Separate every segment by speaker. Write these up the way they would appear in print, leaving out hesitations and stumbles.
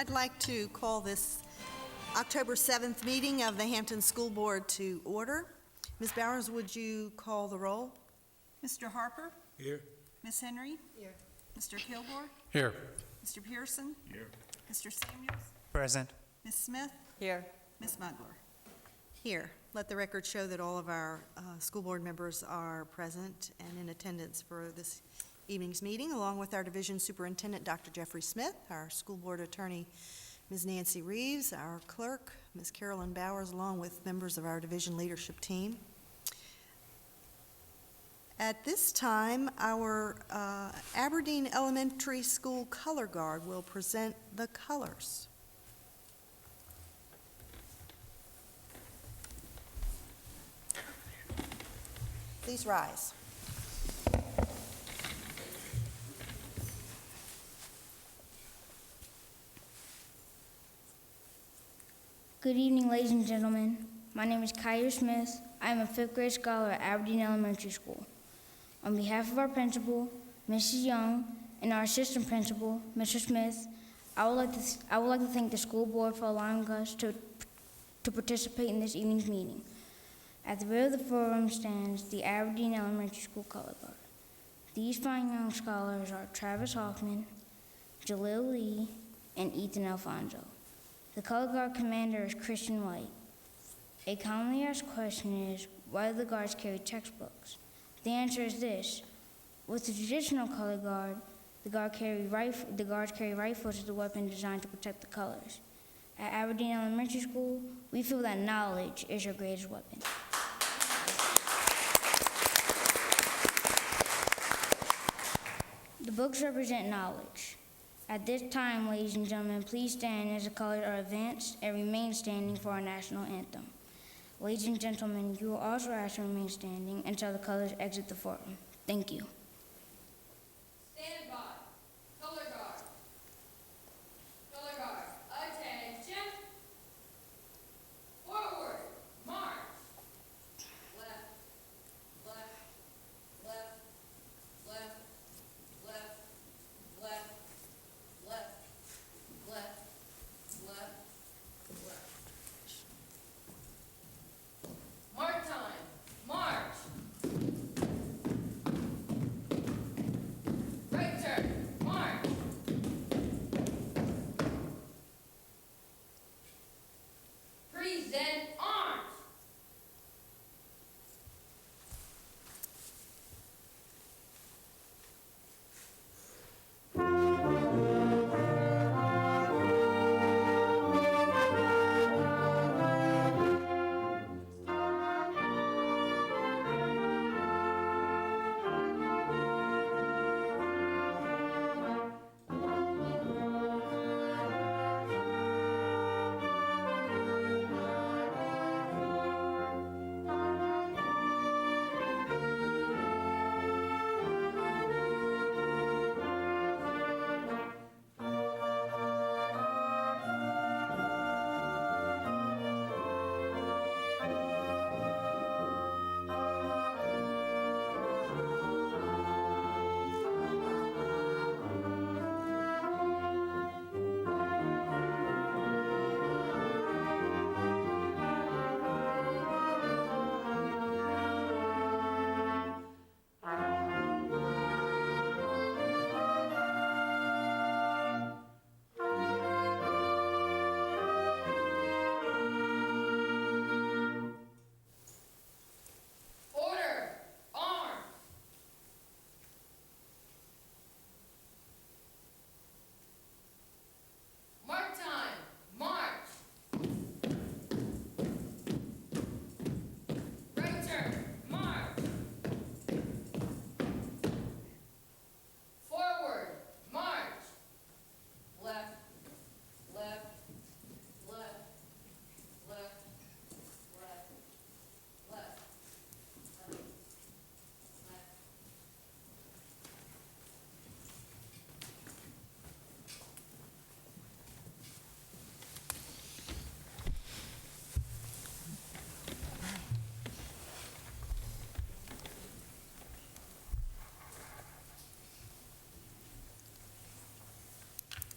Speaker 1: I'd like to call this October 7th meeting of the Hampton School Board to order. Ms. Bowers, would you call the roll?
Speaker 2: Mr. Harper?
Speaker 3: Here.
Speaker 2: Ms. Henry?
Speaker 1: Here.
Speaker 2: Mr. Kilgore?
Speaker 3: Here.
Speaker 2: Mr. Pearson?
Speaker 3: Here.
Speaker 2: Mr. Samuels?
Speaker 4: Present.
Speaker 2: Ms. Smith?
Speaker 1: Here.
Speaker 2: Ms. Mugler?
Speaker 1: Here. Let the record show that all of our school board members are present and in attendance for this evening's meeting, along with our division superintendent, Dr. Jeffrey Smith, our school board attorney, Ms. Nancy Reeves, our clerk, Ms. Carolyn Bowers, along with members of our division leadership team. At this time, our Aberdeen Elementary School Color Guard will present the colors. Please rise.
Speaker 5: Good evening, ladies and gentlemen. My name is Kyrie Smith. I am a fifth grade scholar at Aberdeen Elementary School. On behalf of our principal, Mrs. Young, and our assistant principal, Mr. Smith, I would like to thank the school board for allowing us to participate in this evening's meeting. At the rear of the forum stands the Aberdeen Elementary School Color Guard. These fine young scholars are Travis Hoffman, Jalil Lee, and Ethan Alfonso. The Color Guard commander is Christian White. A commonly asked question is, why do the guards carry textbooks? The answer is this. With the traditional color guard, the guards carry rifles as the weapon designed to protect the colors. At Aberdeen Elementary School, we feel that knowledge is your greatest weapon. The books represent knowledge. At this time, ladies and gentlemen, please stand as the colors are advanced and remain standing for our national anthem. Ladies and gentlemen, you will also ask to remain standing until the colors exit the forum. Thank you.
Speaker 6: Stand by. Color guard. Color guard. Attention. Forward. March. Left. Left. Left. Left. Left. Left. Left. Left. Left. Left. Mark time. March.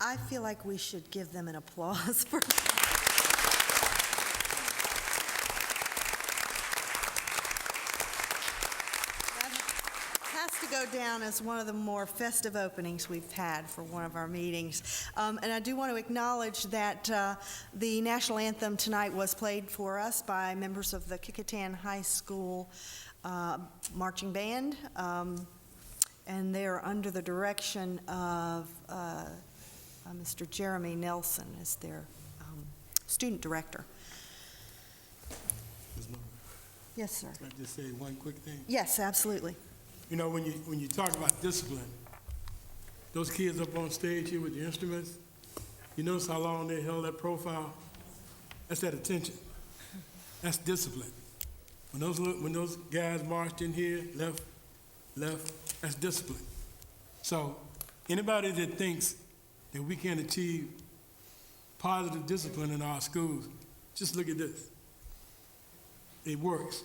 Speaker 1: I feel like we should give them an applause for. Has to go down as one of the more festive openings we've had for one of our meetings. And I do want to acknowledge that the national anthem tonight was played for us by members of the Kecoughtan High School marching band, and they're under the direction of Mr. Jeremy Nelson as their student director.
Speaker 3: Ms. Miller,
Speaker 1: Yes, sir.
Speaker 3: can I just say one quick thing?
Speaker 1: Yes, absolutely.
Speaker 3: You know, when you talk about discipline, those kids up on stage here with the instruments, you notice how long they held that profile? That's that attention. That's discipline. When those guys marched in here, left, that's discipline. So anybody that thinks that we can achieve positive discipline in our schools, just look at this. It works.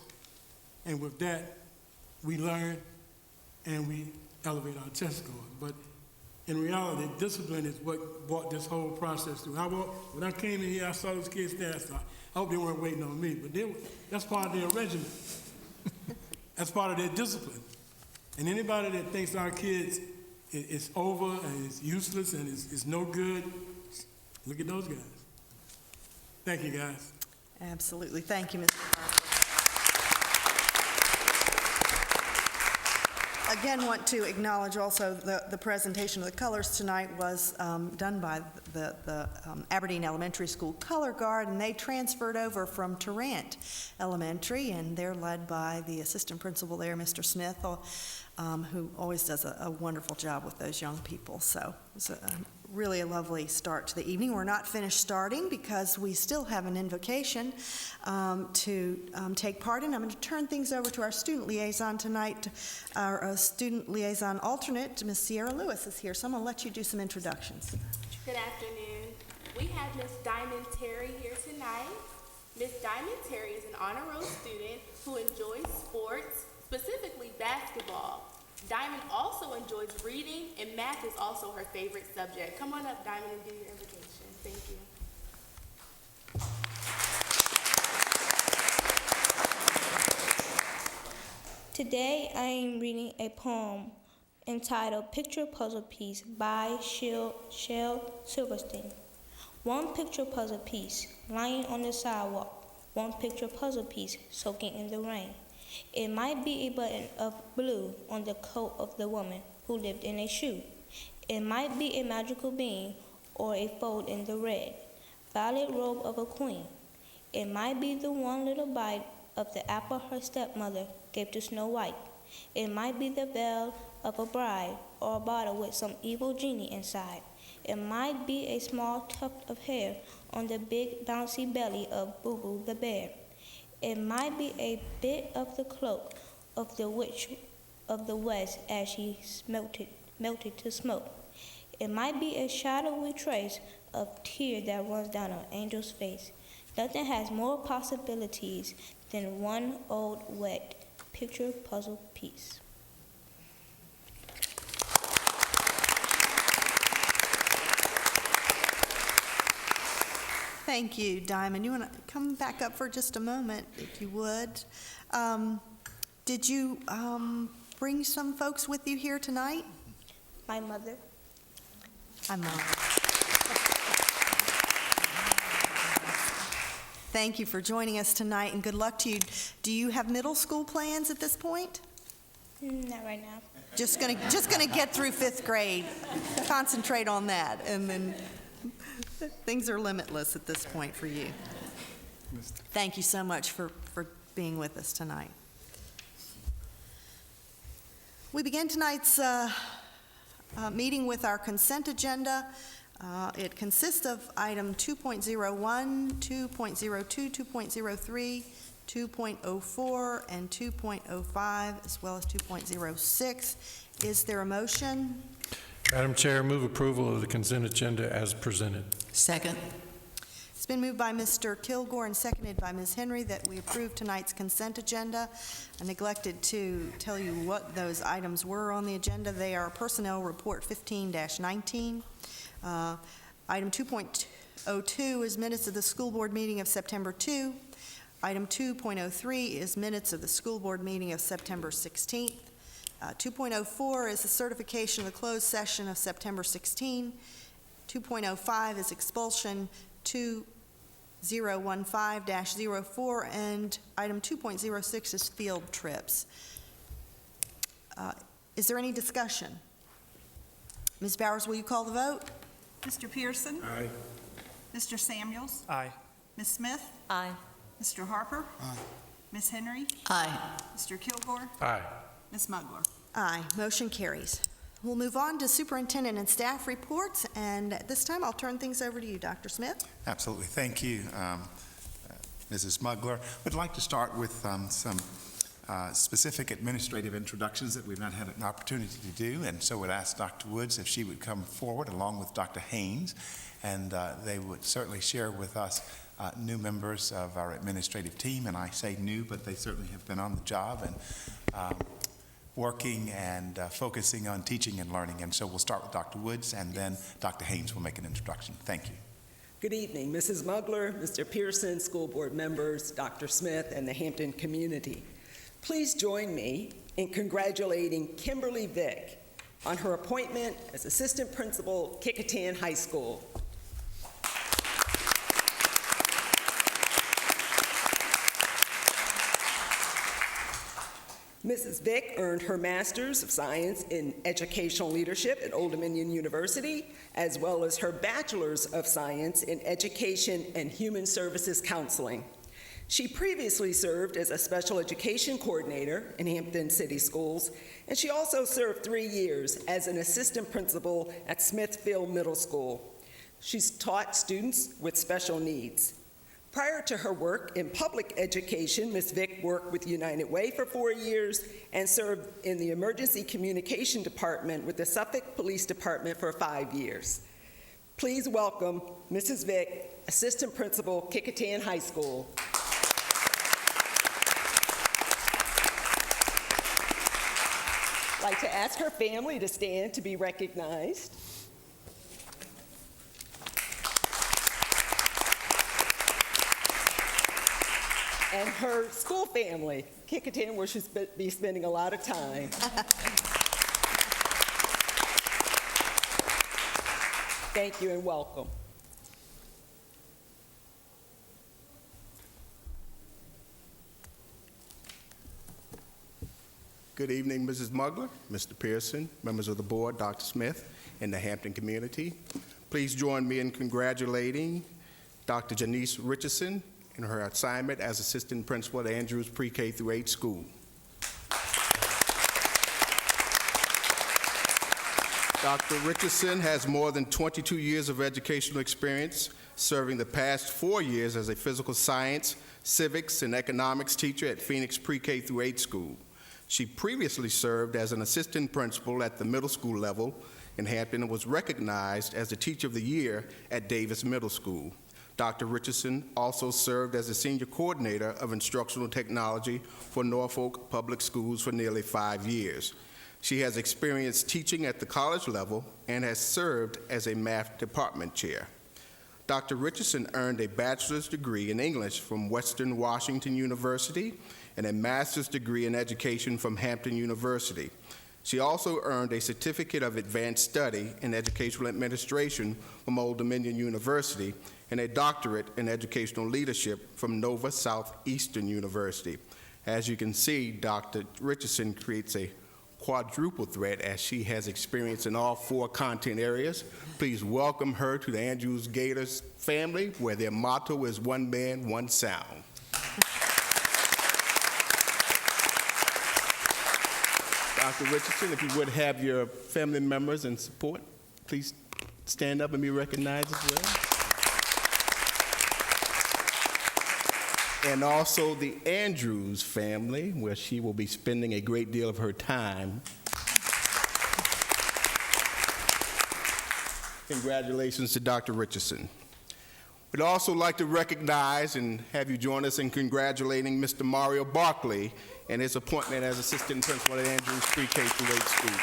Speaker 3: And with that, we learn and we elevate our test scores. But in reality, discipline is what brought this whole process through. When I came in here, I saw those kids there. I hope they weren't waiting on me, but that's part of their regimen. That's part of their discipline. And anybody that thinks our kids is over and is useless and is no good, look at those guys. Thank you, guys.
Speaker 1: Absolutely. Thank you, Mr. Parker. Again, want to acknowledge also the presentation of the colors tonight was done by the Aberdeen Elementary School Color Guard, and they transferred over from Tarrant Elementary, and they're led by the assistant principal there, Mr. Smith, who always does a wonderful job with those young people. So it's really a lovely start to the evening. We're not finished starting because we still have an invocation to take part in. I'm going to turn things over to our student liaison tonight. Our student liaison alternate, Miss Sierra Lewis, is here. So I'm going to let you do some introductions.
Speaker 4: Good afternoon. We have Miss Diamond Terry here tonight. Miss Diamond Terry is an honor roll student who enjoys sports, specifically basketball. Diamond also enjoys reading, and math is also her favorite subject. Come on up, Diamond, and do your invocation. Thank you.
Speaker 7: Today I am reading a poem entitled Picture Puzzle Piece by Shel Silverstein. One picture puzzle piece lying on the sidewalk. One picture puzzle piece soaking in the rain. It might be a button of blue on the coat of the woman who lived in a shoe. It might be a magical bean or a fold in the red, violet robe of a queen. It might be the one little bite of the apple her stepmother gave to Snow White. It might be the veil of a bride or a bottle with some evil genie inside. It might be a small tuft of hair on the big bouncy belly of Boo Boo the bear. It might be a bit of the cloak of the witch of the west as she melted to smoke. It might be a shadowy trace of tear that runs down an angel's face. Nothing has more possibilities than one old wet picture puzzle piece.
Speaker 1: Thank you, Diamond. You want to come back up for just a moment, if you would? Did you bring some folks with you here tonight?
Speaker 7: My mother.
Speaker 1: I'm not. Thank you for joining us tonight, and good luck to you. Do you have middle school plans at this point?
Speaker 7: Not right now.
Speaker 1: Just gonna get through 5th grade. Concentrate on that, and then things are limitless at this point for you. Thank you so much for being with us tonight. We begin tonight's meeting with our consent agenda. It consists of item 2.01, 2.02, 2.03, 2.04, and 2.05, as well as 2.06. Is there a motion?
Speaker 8: Madam Chair, move approval of the consent agenda as presented.
Speaker 9: Second.
Speaker 1: It's been moved by Mr. Kilgore and seconded by Ms. Henry that we approve tonight's consent agenda. I neglected to tell you what those items were on the agenda. They are Personnel Report 15-19, Item 2.02 is minutes of the school board meeting of September 2. Item 2.03 is minutes of the school board meeting of September 16th. 2.04 is the certification of the closed session of September 16. 2.05 is expulsion 2015-04, and item 2.06 is field trips. Is there any discussion? Ms. Bowers, will you call the vote?
Speaker 2: Mr. Pearson?
Speaker 3: Aye.
Speaker 2: Mr. Samuels?
Speaker 9: Aye.
Speaker 2: Ms. Smith?
Speaker 6: Aye.
Speaker 2: Mr. Harper?
Speaker 3: Aye.
Speaker 2: Ms. Henry?
Speaker 6: Aye.
Speaker 2: Mr. Kilgore?
Speaker 8: Aye.
Speaker 2: Ms. Mugler?
Speaker 1: Aye, motion carries. We'll move on to superintendent and staff reports, and at this time, I'll turn things over to you, Dr. Smith.
Speaker 10: Absolutely. Thank you, Mrs. Mugler. Would like to start with some specific administrative introductions that we've not had an opportunity to do, and so would ask Dr. Woods if she would come forward along with Dr. Haynes, and they would certainly share with us new members of our administrative team, and I say new, but they certainly have been on the job and working and focusing on teaching and learning. And so we'll start with Dr. Woods, and then Dr. Haynes will make an introduction. Thank you.
Speaker 11: Good evening, Mrs. Mugler, Mr. Pearson, school board members, Dr. Smith, and the Hampton community. Please join me in congratulating Kimberly Vick on her appointment as assistant principal, Kecoughtan High School. Mrs. Vick earned her Master's of Science in Educational Leadership at Old Dominion University, as well as her Bachelor's of Science in Education and Human Services Counseling. She previously served as a special education coordinator in Hampton City Schools, and she also served 3 years as an assistant principal at Smithfield Middle School. She's taught students with special needs. Prior to her work in public education, Ms. Vick worked with United Way for 4 years and served in the Emergency Communication Department with the Suffolk Police Department for 5 years. Please welcome Mrs. Vick, Assistant Principal, Kecoughtan High School. I'd like to ask her family to stand to be recognized. And her school family, Kecoughtan, where she'll be spending a lot of time. Thank you and welcome.
Speaker 12: Good evening, Mrs. Mugler, Mr. Pearson, members of the board, Dr. Smith, and the Hampton community. Please join me in congratulating Dr. Janice Richardson in her assignment as assistant principal at Andrews Pre-K through 8 school. Dr. Richardson has more than 22 years of educational experience, serving the past 4 years as a physical science, civics, and economics teacher at Phoenix Pre-K through 8 school. She previously served as an assistant principal at the middle school level in Hampton and was recognized as the Teacher of the Year at Davis Middle School. Dr. Richardson also served as the Senior Coordinator of Instructional Technology for Norfolk Public Schools for nearly 5 years. She has experience teaching at the college level and has served as a math department chair. Dr. Richardson earned a bachelor's degree in English from Western Washington University and a master's degree in education from Hampton University. She also earned a certificate of advanced study in educational administration from Old Dominion University and a doctorate in educational leadership from Nova Southeastern University. As you can see, Dr. Richardson creates a quadruple threat as she has experience in all 4 content areas. Please welcome her to the Andrews Gators family, where their motto is one man, one sound. Dr. Richardson, if you would have your family members and support, please stand up and be recognized as well. And also the Andrews family, where she will be spending a great deal of her time. Congratulations to Dr. Richardson. We'd also like to recognize and have you join us in congratulating Mr. Mario Barkley and his appointment as assistant principal at Andrews Pre-K through 8 school.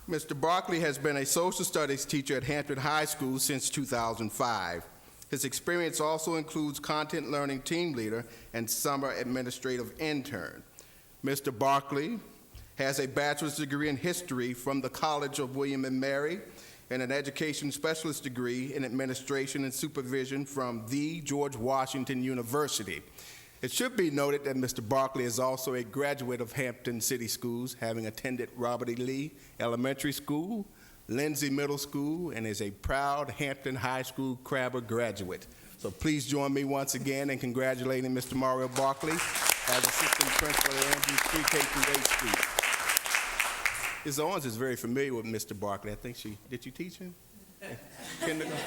Speaker 12: Mr. Barkley has been a social studies teacher at Hampton High School since 2005. His experience also includes content learning team leader and summer administrative intern. Mr. Barkley has a bachelor's degree in history from the College of William and Mary and an education specialist degree in administration and supervision from the George Washington University. It should be noted that Mr. Barkley is also a graduate of Hampton City Schools, having attended Robert E. Lee Elementary School, Lindsay Middle School, and is a proud Hampton High School Crabber graduate. So please join me once again in congratulating Mr. Mario Barkley as assistant principal at Andrews Pre-K through 8th Street. Ms. Owens is very familiar with Mr. Barkley. I think did you teach him? Kindergarten?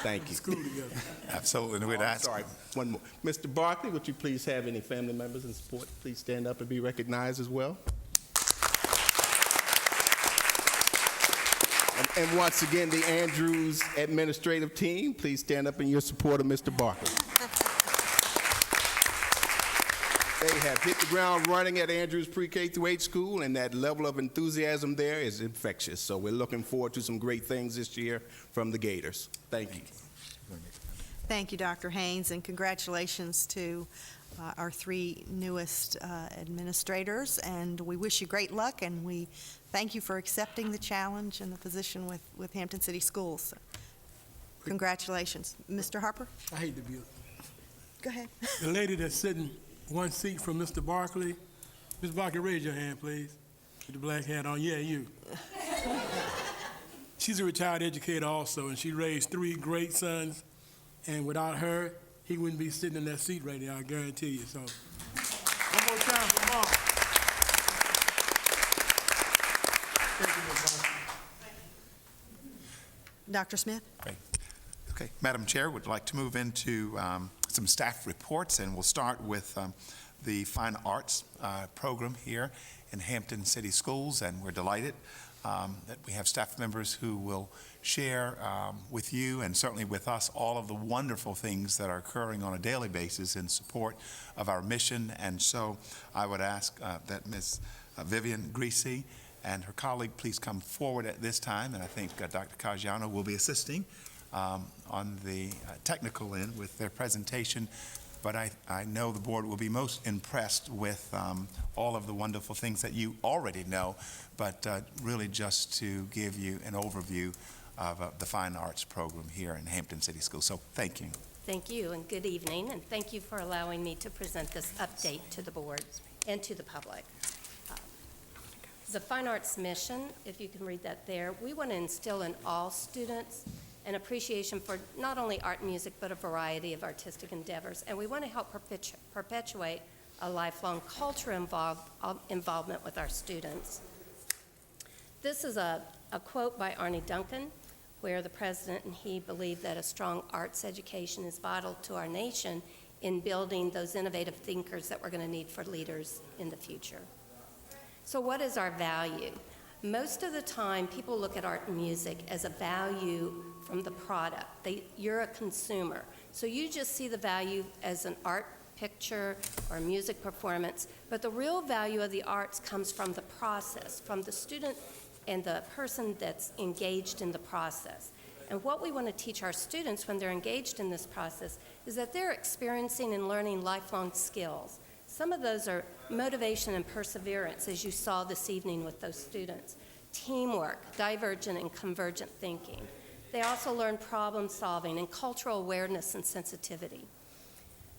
Speaker 12: Thank you.
Speaker 3: School together.
Speaker 10: Absolutely. And we'd ask.
Speaker 12: Sorry, one more. Mr. Barkley, would you please have any family members in support? Please stand up and be recognized as well. And once again, the Andrews administrative team, please stand up in your support of Mr. Barkley. They have hit the ground running at Andrews Pre-K through 8 school, and that level of enthusiasm there is infectious. So we're looking forward to some great things this year from the Gators. Thank you.
Speaker 1: Thank you, Dr. Haynes, and congratulations to our 3 newest administrators, and we wish you great luck, and we thank you for accepting the challenge and the position with Hampton City Schools. So, congratulations. Mr. Harper?
Speaker 3: I hate to be
Speaker 1: Go ahead.
Speaker 3: the lady that's sitting one seat from Mr. Barkley. Ms. Barkley, raise your hand, please. With the black hat on. Yeah, you. She's a retired educator also, and she raised 3 great sons, and without her, he wouldn't be sitting in that seat right there, I guarantee you. So, one more time for Mark. Thank you, Ms. Barkley.
Speaker 1: Dr. Smith?
Speaker 10: Great. Okay, Madam Chair, would like to move into some staff reports, and we'll start with the Fine Arts program here in Hampton City Schools, and we're delighted that we have staff members who will share with you and certainly with us all of the wonderful things that are occurring on a daily basis in support of our mission. And so I would ask that Ms. Vivian Greasy and her colleague please come forward at this time, and I think Dr. Caggiano will be assisting on the technical end with their presentation, but I know the board will be most impressed with all of the wonderful things that you already know, but really just to give you an overview of the Fine Arts program here in Hampton City Schools. So thank you.
Speaker 9: Thank you, and good evening, and thank you for allowing me to present this update to the board and to the public. The Fine Arts mission, if you can read that there, we want to instill in all students an appreciation for not only art and music, but a variety of artistic endeavors. And we want to help perpetuate a lifelong cultural involvement with our students. This is a quote by Arne Duncan, where the president and he believe that a strong arts education is vital to our nation in building those innovative thinkers that we're going to need for leaders in the future. So what is our value? Most of the time, people look at art and music as a value from the product. You're a consumer. So you just see the value as an art picture or music performance, but the real value of the arts comes from the process, from the student and the person that's engaged in the process. And what we want to teach our students when they're engaged in this process is that they're experiencing and learning lifelong skills. Some of those are motivation and perseverance, as you saw this evening with those students. Teamwork, divergent and convergent thinking. They also learn problem solving and cultural awareness and sensitivity.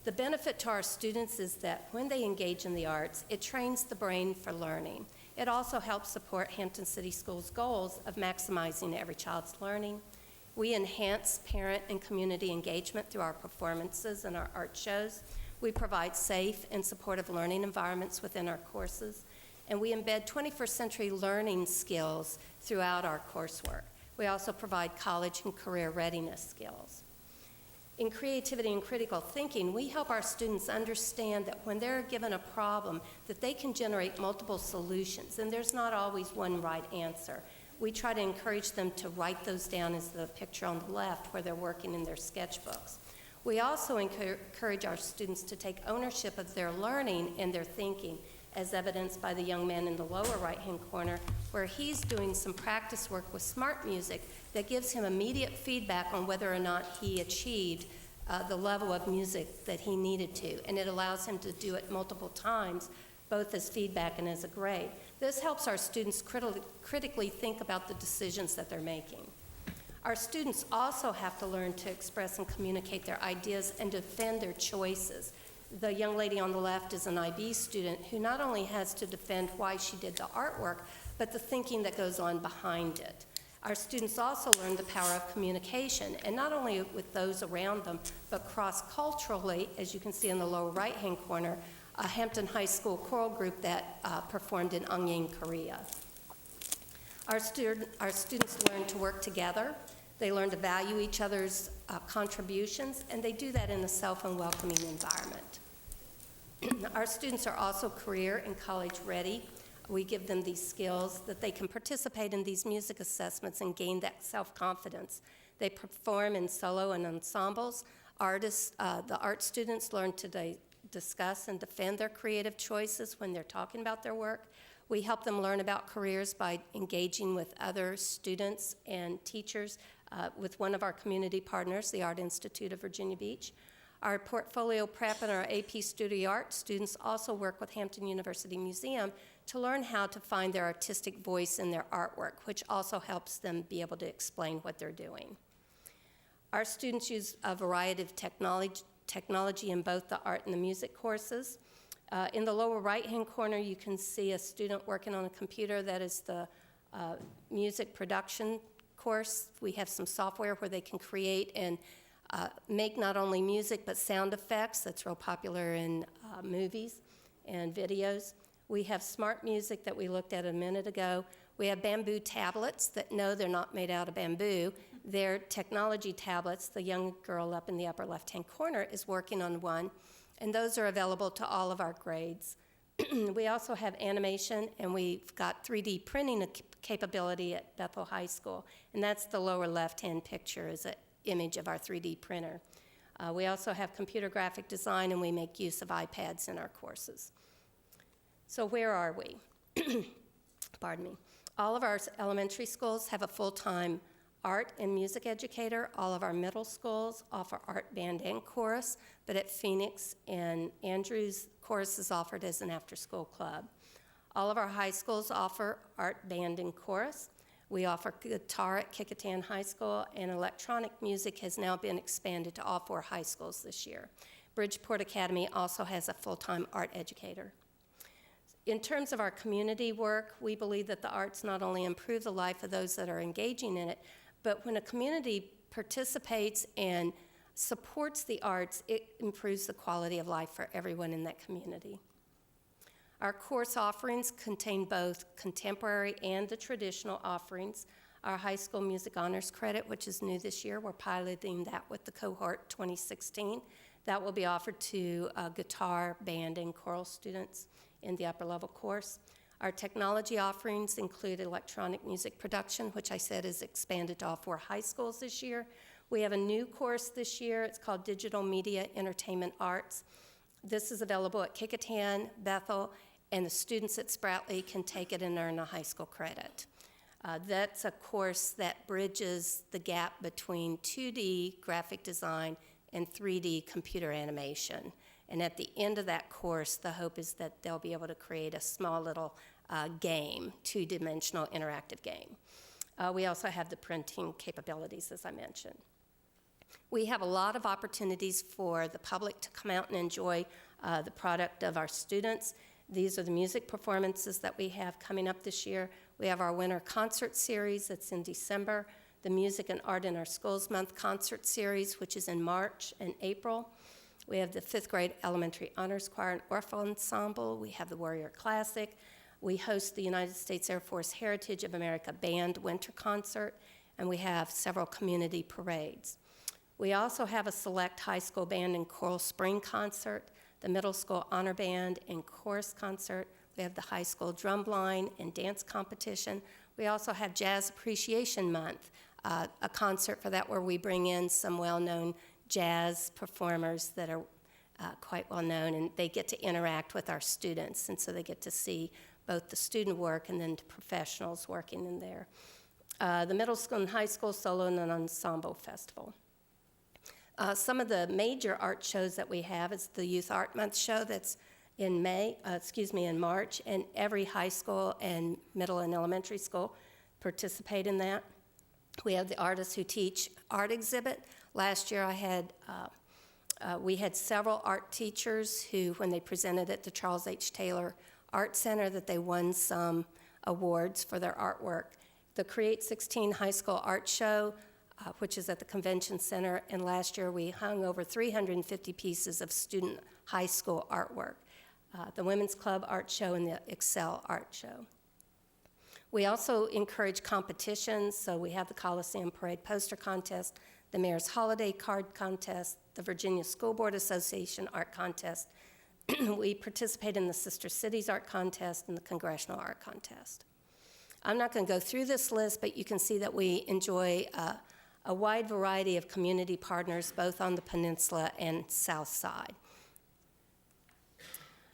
Speaker 9: The benefit to our students is that when they engage in the arts, it trains the brain for learning. It also helps support Hampton City Schools' goals of maximizing every child's learning. We enhance parent and community engagement through our performances and our art shows. We provide safe and supportive learning environments within our courses, and we embed 21st century learning skills throughout our coursework. We also provide college and career readiness skills. In creativity and critical thinking, we help our students understand that when they're given a problem, that they can generate multiple solutions, and there's not always one right answer. We try to encourage them to write those down as the picture on the left where they're working in their sketchbooks. We also encourage our students to take ownership of their learning and their thinking as evidenced by the young man in the lower right-hand corner, where he's doing some practice work with smart music that gives him immediate feedback on whether or not he achieved the level of music that he needed to, and it allows him to do it multiple times, both as feedback and as a grade. This helps our students critically think about the decisions that they're making. Our students also have to learn to express and communicate their ideas and defend their choices. The young lady on the left is an IB student who not only has to defend why she did the artwork, but the thinking that goes on behind it. Our students also learn the power of communication, and not only with those around them, but cross-culturally, as you can see in the lower right-hand corner, a Hampton High School choral group that performed in Ongyeong, Korea. Our students learn to work together. They learn to value each other's contributions, and they do that in a self and welcoming environment. Our students are also career and college ready. We give them these skills that they can participate in these music assessments and gain that self-confidence. They perform in solo and ensembles. The art students learn to discuss and defend their creative choices when they're talking about their work. We help them learn about careers by engaging with other students and teachers with one of our community partners, the Art Institute of Virginia Beach. Our portfolio prep and our AP Studio Art students also work with Hampton University Museum to learn how to find their artistic voice in their artwork, which also helps them be able to explain what they're doing. Our students use a variety of technology in both the art and the music courses. In the lower right-hand corner, you can see a student working on a computer. That is the music production course. We have some software where they can create and make not only music but sound effects. That's real popular in movies and videos. We have smart music that we looked at a minute ago. We have bamboo tablets that no, they're not made out of bamboo. They're technology tablets. The young girl up in the upper left-hand corner is working on one, and those are available to all of our grades. We also have animation, and we've got 3D printing capability at Bethel High School, and that's the lower left-hand picture is an image of our 3D printer. We also have computer graphic design, and we make use of iPads in our courses. So where are we? Pardon me. All of our elementary schools have a full-time art and music educator. All of our middle schools offer art, band, and chorus, but at Phoenix and Andrews, chorus is offered as an after-school club. All of our high schools offer art, band, and chorus. We offer guitar at Kecoughtan High School, and electronic music has now been expanded to all 4 high schools this year. Bridgeport Academy also has a full-time art educator. In terms of our community work, we believe that the arts not only improve the life of those that are engaging in it, but when a community participates and supports the arts, it improves the quality of life for everyone in that community. Our course offerings contain both contemporary and the traditional offerings. Our high school music honors credit, which is new this year, we're piloting that with the cohort 2016. That will be offered to guitar, band, and choral students in the upper level course. Our technology offerings include electronic music production, which I said is expanded to all 4 high schools this year. We have a new course this year. It's called Digital Media Entertainment Arts. This is available at Kecoughtan, Bethel, and the students at Spratly can take it and earn a high school credit. That's a course that bridges the gap between 2D graphic design and 3D computer animation. And at the end of that course, the hope is that they'll be able to create a small little game, 2-dimensional interactive game. We also have the printing capabilities, as I mentioned. We have a lot of opportunities for the public to come out and enjoy the product of our students. These are the music performances that we have coming up this year. We have our winter concert series that's in December, the Music and Art in Our Schools Month concert series, which is in March and April. We have the 5th grade elementary honors choir and orphan ensemble. We have the Warrior Classic. We host the United States Air Force Heritage of America Band Winter Concert, and we have several community parades. We also have a select high school band and choral spring concert, the middle school honor band and chorus concert. We have the high school drumline and dance competition. We also have Jazz Appreciation Month, a concert for that where we bring in some well-known jazz performers that are quite well known, and they get to interact with our students, and so they get to see both the student work and then the professionals working in there. The middle school and high school solo and ensemble festival. Some of the major art shows that we have is the Youth Art Month show that's in March, and every high school and middle and elementary school participate in that. We have the Artists Who Teach art exhibit. Last year we had several art teachers who, when they presented at the Charles H. Taylor Art Center, that they won some awards for their artwork. The Create 16 High School Art Show, which is at the Convention Center, and last year we hung over 350 pieces of student high school artwork. The Women's Club Art Show and the Excel Art Show. We also encourage competitions, so we have the Coliseum Parade Poster Contest, the Mayor's Holiday Card Contest, the Virginia School Board Association Art Contest. We participate in the Sister Cities Art Contest and the Congressional Art Contest. I'm not going to go through this list, but you can see that we enjoy a wide variety of community partners, both on the peninsula and south side.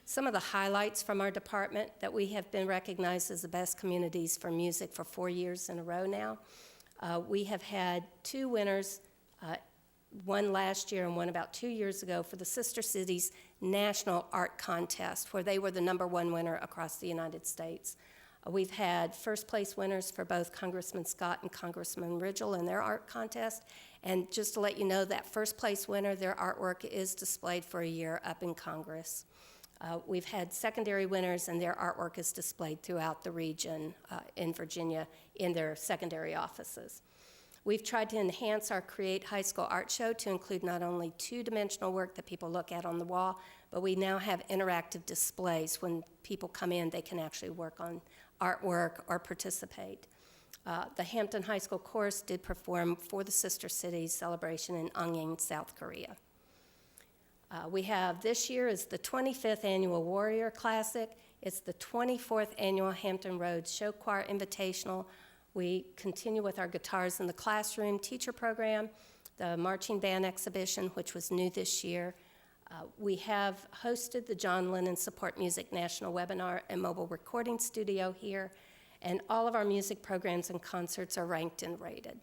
Speaker 9: Some of the highlights from our department: that we have been recognized as the best communities for music for 4 years in a row now. We have had 2 winners, one last year and one about 2 years ago, for the Sister Cities National Art Contest, where they were the #1 winner across the United States. We've had first place winners for both Congressman Scott and Congressman Ridgel in their art contest. And just to let you know, that first place winner, their artwork is displayed for a year up in Congress. We've had secondary winners, and their artwork is displayed throughout the region in Virginia in their secondary offices. We've tried to enhance our Create High School Art Show to include not only 2-dimensional work that people look at on the wall, but we now have interactive displays. When people come in, they can actually work on artwork or participate. The Hampton High School Chorus did perform for the Sister Cities celebration in Ongin, South Korea. We have this year is the 25th Annual Warrior Classic. It's the 24th Annual Hampton Roads Show Choir Invitational. We continue with our Guitars in the Classroom teacher program, the Marching Band Exhibition, which was new this year. We have hosted the John Lennon Support Music National Webinar and Mobile Recording Studio here, and all of our music programs and concerts are ranked and rated.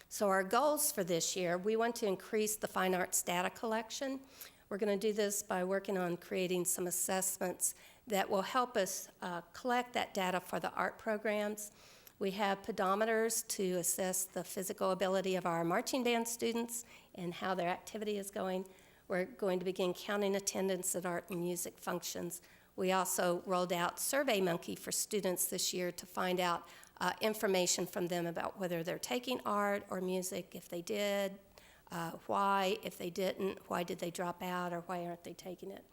Speaker 9: So our goals for this year: we want to increase the fine arts data collection. We're going to do this by working on creating some assessments that will help us collect that data for the art programs. We have pedometers to assess the physical ability of our marching band students and how their activity is going. We're going to begin counting attendance at art and music functions. We also rolled out SurveyMonkey for students this year to find out information from them about whether they're taking art or music. If they did, why. If they didn't, why did they drop out, or why aren't they taking it?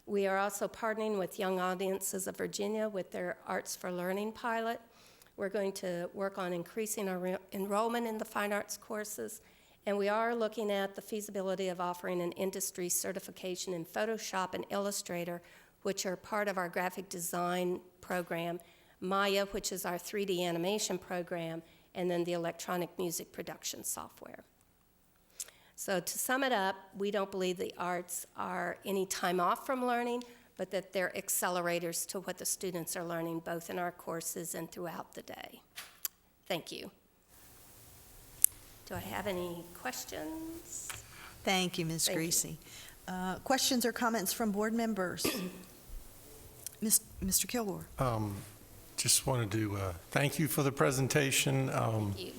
Speaker 9: We are also partnering with Young Audiences of Virginia with their Arts for Learning pilot. We're going to work on increasing our enrollment in the fine arts courses, and we are looking at the feasibility of offering an industry certification in Photoshop and Illustrator, which are part of our graphic design program, Maya, which is our 3D animation program, and then the electronic music production software. So to sum it up, we don't believe the arts are any time off from learning, but that they're accelerators to what the students are learning, both in our courses and throughout the day. Thank you. Do I have any questions?
Speaker 1: Thank you, Ms. Greasy. Questions or comments from board members? Mr. Kilgore.
Speaker 8: Just wanted to thank you for the presentation.
Speaker 9: Thank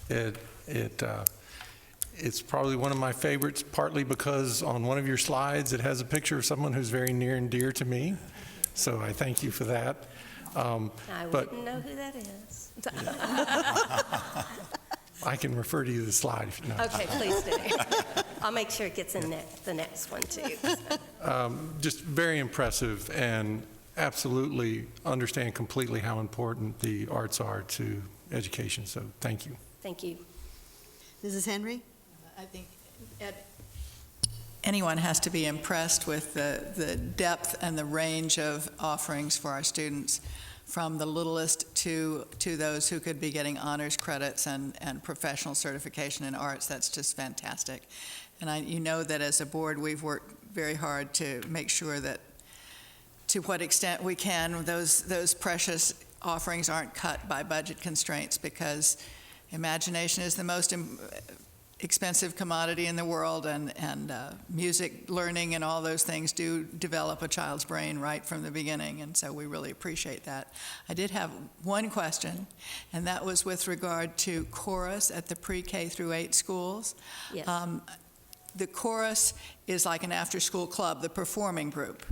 Speaker 9: you.
Speaker 8: It's probably one of my favorites, partly because on one of your slides it has a picture of someone who's very near and dear to me. So I thank you for that.
Speaker 9: I wouldn't know who that is.
Speaker 8: I can refer to you the slide if you know.
Speaker 9: Okay, please do. I'll make sure it gets in the next one too.
Speaker 8: Just very impressive, and absolutely understand completely how important the arts are to education. So thank you.
Speaker 9: Thank you.
Speaker 1: Mrs. Henry?
Speaker 2: I think anyone has to be impressed with the depth and the range of offerings for our students, from the littlest to those who could be getting honors credits and professional certification in arts. That's just fantastic. And you know that as a board, we've worked very hard to make sure that, to what extent we can, those precious offerings aren't cut by budget constraints, because imagination is the most expensive commodity in the world, and music learning and all those things do develop a child's brain right from the beginning, and so we really appreciate that. I did have one question, and that was with regard to chorus at the pre-K through 8 schools.
Speaker 9: Yes.
Speaker 2: The chorus is like an after-school club, the performing group.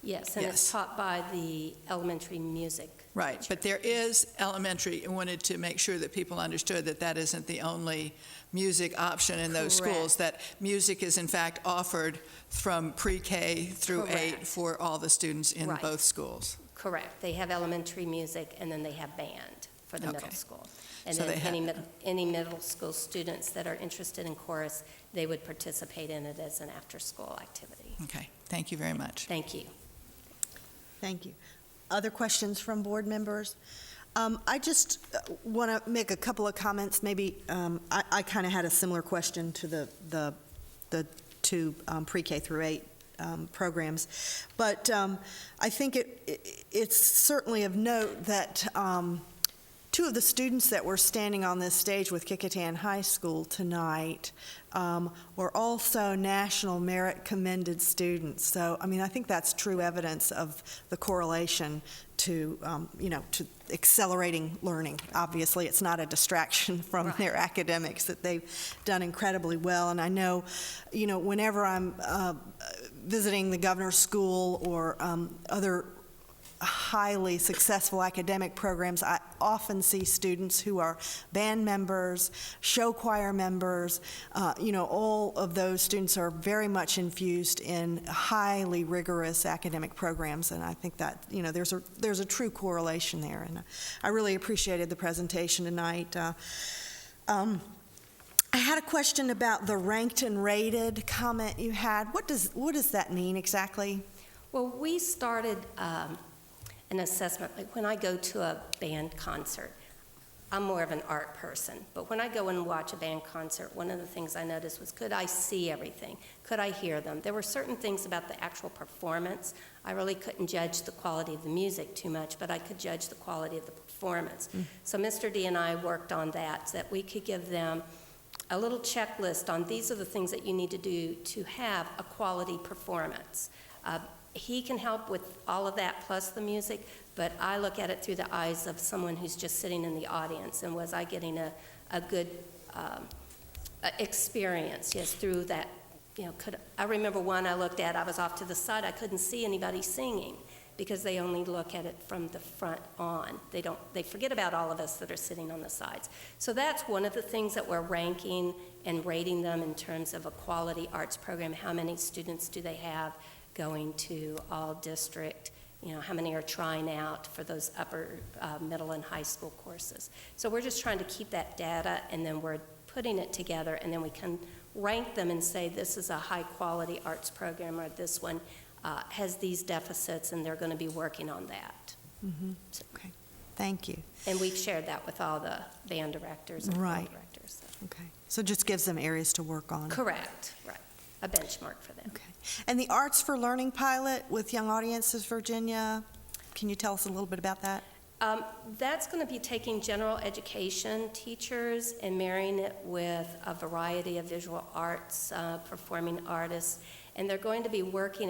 Speaker 9: Yes, and
Speaker 2: Yes.
Speaker 9: it's taught by the elementary music.
Speaker 2: Right, but there is elementary. I wanted to make sure that people understood that that isn't the only music option in those schools, that music is in fact offered from pre-K through 8
Speaker 9: Correct.
Speaker 2: for all the students in
Speaker 9: Right.
Speaker 2: both schools.
Speaker 9: Correct. They have elementary music, and then they have band for the middle
Speaker 2: Okay.
Speaker 9: school. And
Speaker 2: So
Speaker 9: then
Speaker 2: they have-
Speaker 9: any middle school students that are interested in chorus, they would participate in it as an after-school activity.
Speaker 2: Okay, thank you very much.
Speaker 9: Thank you.
Speaker 1: Thank you. Other questions from board members? I just want to make a couple of comments. Maybe I kind of had a similar question to the two pre-K through 8 programs. But I think it's certainly of note that two of the students that were standing on this stage with Kecoughtan High School tonight were also National Merit Commended students. So, I mean, I think that's true evidence of the correlation to, to accelerating learning. Obviously, it's not a distraction from their academics, that they've done incredibly well. And I know, whenever I'm visiting the governor's school or other highly successful academic programs, I often see students who are band members, show choir members. All of those students are very much infused in highly rigorous academic programs, and I think that there's a true correlation there. And I really appreciated the presentation tonight. I had a question about the ranked and rated comment you had. What does that mean exactly?
Speaker 9: Well, we started an assessment. Like when I go to a band concert, I'm more of an art person, but when I go and watch a band concert, one of the things I noticed was, could I see everything? Could I hear them? There were certain things about the actual performance. I really couldn't judge the quality of the music too much, but I could judge the quality of the performance. So Mr. D and I worked on that, so that we could give them a little checklist on these are the things that you need to do to have a quality performance. He can help with all of that plus the music, but I look at it through the eyes of someone who's just sitting in the audience, and was I getting a good experience, yes, through that, I remember one I looked at, I was off to the side, I couldn't see anybody singing, because they only look at it from the front on. They forget about all of us that are sitting on the sides. So that's one of the things that we're ranking and rating them in terms of a quality arts program. How many students do they have going to all district? How many are trying out for those upper, middle, and high school courses? So we're just trying to keep that data, and then we're putting it together, and then we can rank them and say this is a high-quality arts program, or this one has these deficits, and they're going to be working on that. So,
Speaker 1: Okay, thank you.
Speaker 9: and we've shared that with all the band directors and
Speaker 1: Right.
Speaker 9: film directors. So.
Speaker 1: Okay, so it just gives them areas to work on.
Speaker 9: Correct, right. A benchmark for them.
Speaker 1: Okay. And the Arts for Learning pilot with Young Audiences Virginia, can you tell us a little bit about that?
Speaker 9: That's going to be taking general education teachers and marrying it with a variety of visual arts, performing artists, and they're going to be working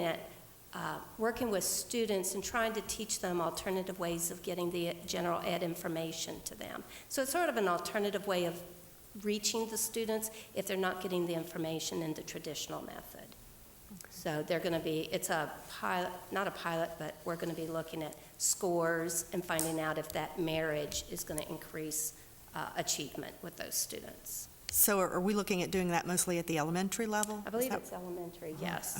Speaker 9: with students and trying to teach them alternative ways of getting the general ed information to them. So it's sort of an alternative way of reaching the students if they're not getting the information in the traditional method. So they're going to be, it's a pilot, not a pilot, but we're going to be looking at scores and finding out if that marriage is going to increase achievement with those students.
Speaker 1: So are we looking at doing that mostly at the elementary level?
Speaker 9: I believe
Speaker 1: Is that-
Speaker 9: it's elementary, yes.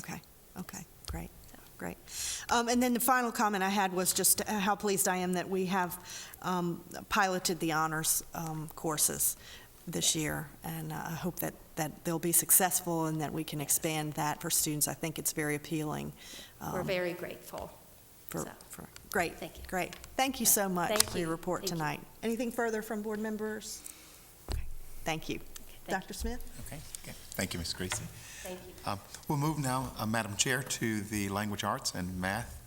Speaker 1: Okay, great, great. And then the final comment I had was just how pleased I am that we have piloted the honors courses this year, and I hope that they'll be successful and that we can expand that for students. I think it's very appealing.
Speaker 9: We're very grateful.
Speaker 1: Great.
Speaker 9: Thank you.
Speaker 1: Great. Thank you so much
Speaker 9: Thank
Speaker 1: for your
Speaker 9: you.
Speaker 1: report
Speaker 9: Thank you.
Speaker 1: tonight. Anything further from board members? Okay, thank you.
Speaker 9: thank
Speaker 1: Dr. Smith?
Speaker 10: Okay, Thank you, Ms. Gracie.
Speaker 9: Thank you.
Speaker 10: We'll move now, Madam Chair, to the language arts and math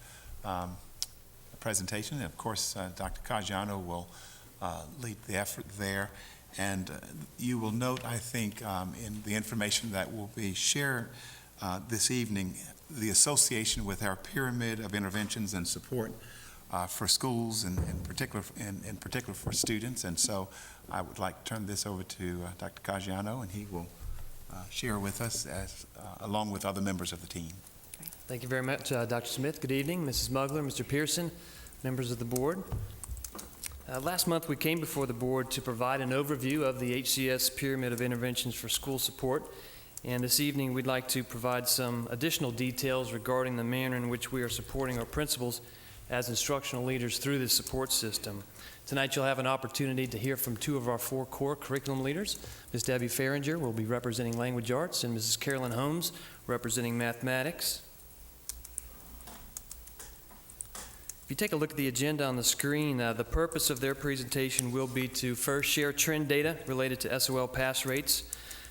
Speaker 10: presentation. And of course, Dr. Caggiano will lead the effort there. And you will note, I think, in the information that will be shared this evening, the association with our pyramid of interventions and support for schools, and in particular for students. And so I would like to turn this over to Dr. Caggiano, and he will share with us along with other members of the team.
Speaker 13: Thank you very much, Dr. Smith. Good evening, Mrs. Mugler, Mr. Pearson, members of the board. Last month, we came before the board to provide an overview of the HCS Pyramid of Interventions for School Support. And this evening, we'd like to provide some additional details regarding the manner in which we are supporting our principals as instructional leaders through this support system. Tonight, you'll have an opportunity to hear from two of our 4 core curriculum leaders. Ms. Debbie Farringer will be representing language arts, and Mrs. Carolyn Holmes representing mathematics. If you take a look at the agenda on the screen, the purpose of their presentation will be to first share trend data related to SOL pass rates,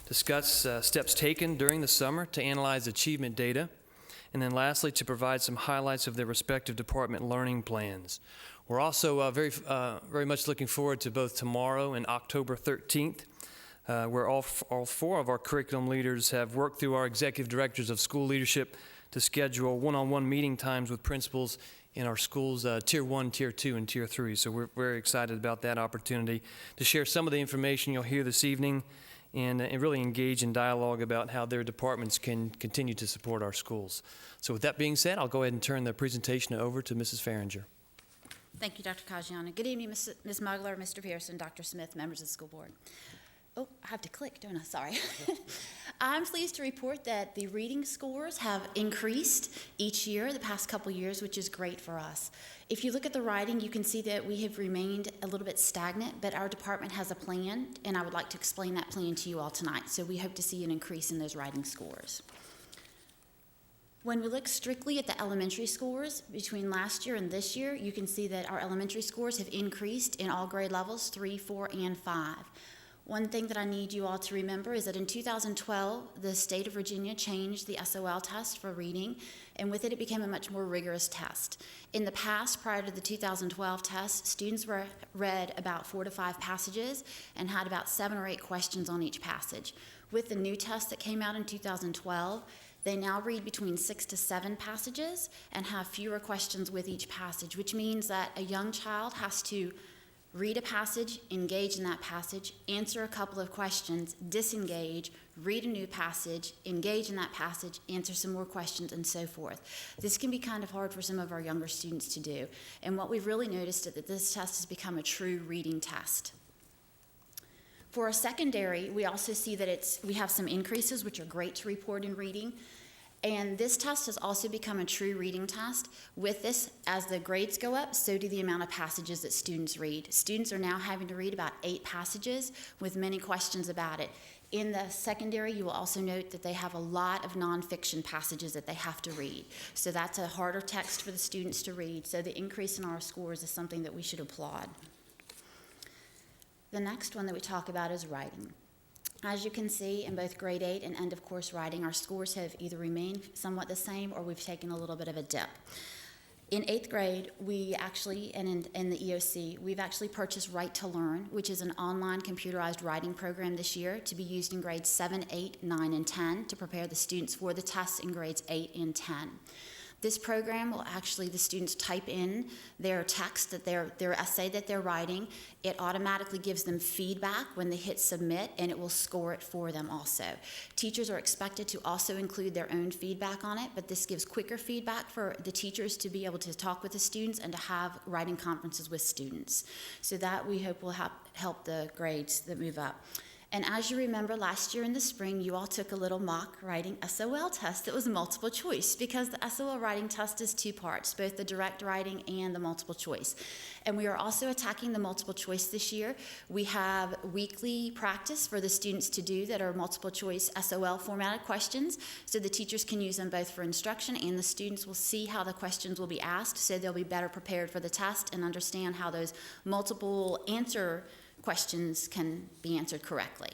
Speaker 13: discuss steps taken during the summer to analyze achievement data, and then lastly, to provide some highlights of their respective department learning plans. We're also very much looking forward to both tomorrow and October 13th, where all 4 of our curriculum leaders have worked through our executive directors of school leadership to schedule one-on-one meeting times with principals in our schools, Tier 1, Tier 2, and Tier 3. So we're very excited about that opportunity to share some of the information you'll hear this evening and really engage in dialogue about how their departments can continue to support our schools. So with that being said, I'll go ahead and turn the presentation over to Mrs. Farringer.
Speaker 14: Thank you, Dr. Caggiano. Good evening, Ms. Mugler, Mr. Pearson, Dr. Smith, members of the school board. Oh, I have to click, don't I? Sorry. I'm pleased to report that the reading scores have increased each year, the past couple years, which is great for us. If you look at the writing, you can see that we have remained a little bit stagnant, but our department has a plan, and I would like to explain that plan to you all tonight. So we hope to see an increase in those writing scores. When we look strictly at the elementary scores between last year and this year, you can see that our elementary scores have increased in all grade levels, 3, 4, and 5. One thing that I need you all to remember is that in 2012, the state of Virginia changed the SOL test for reading, and with it, it became a much more rigorous test. In the past, prior to the 2012 test, students read about 4 to 5 passages and had about 7 or 8 questions on each passage. With the new test that came out in 2012, they now read between 6 to 7 passages and have fewer questions with each passage, which means that a young child has to read a passage, engage in that passage, answer a couple of questions, disengage, read a new passage, engage in that passage, answer some more questions, and so forth. This can be kind of hard for some of our younger students to do. And what we've really noticed is that this test has become a true reading test. For our secondary, we also see that we have some increases, which are great to report in reading. And this test has also become a true reading test. With this, as the grades go up, so do the amount of passages that students read. Students are now having to read about 8 passages with many questions about it. In the secondary, you will also note that they have a lot of nonfiction passages that they have to read. So that's a harder text for the students to read. So the increase in our scores is something that we should applaud. The next one that we talk about is writing. As you can see, in both grade 8 and end of course writing, our scores have either remained somewhat the same or we've taken a little bit of a dip. In 8th grade, we actually, and in the EOC, we've actually purchased Write to Learn, which is an online computerized writing program this year to be used in grades 7, 8, 9, and 10 to prepare the students for the tests in grades 8 and 10. This program will actually, the students type in their text, their essay that they're writing. It automatically gives them feedback when they hit submit, and it will score it for them also. Teachers are expected to also include their own feedback on it, but this gives quicker feedback for the teachers to be able to talk with the students and to have writing conferences with students. So that we hope will help the grades that move up. And as you remember, last year in the spring, you all took a little mock writing SOL test that was multiple choice, because the SOL writing test is 2 parts, both the direct writing and the multiple choice. And we are also attacking the multiple choice this year. We have weekly practice for the students to do that are multiple choice SOL formatted questions, so the teachers can use them both for instruction, and the students will see how the questions will be asked, so they'll be better prepared for the test and understand how those multiple answer questions can be answered correctly.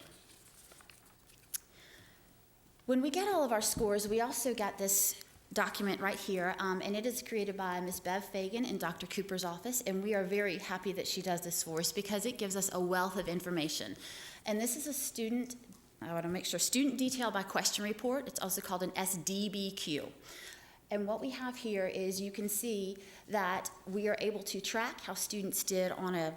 Speaker 14: When we get all of our scores, we also got this document right here, and it is created by Ms. Bev Fagan in Dr. Cooper's office, and we are very happy that she does this for us because it gives us a wealth of information. And this is a student, I want to make sure, student detail by question report. It's also called an SDBQ. And what we have here is you can see that we are able to track how students did on a,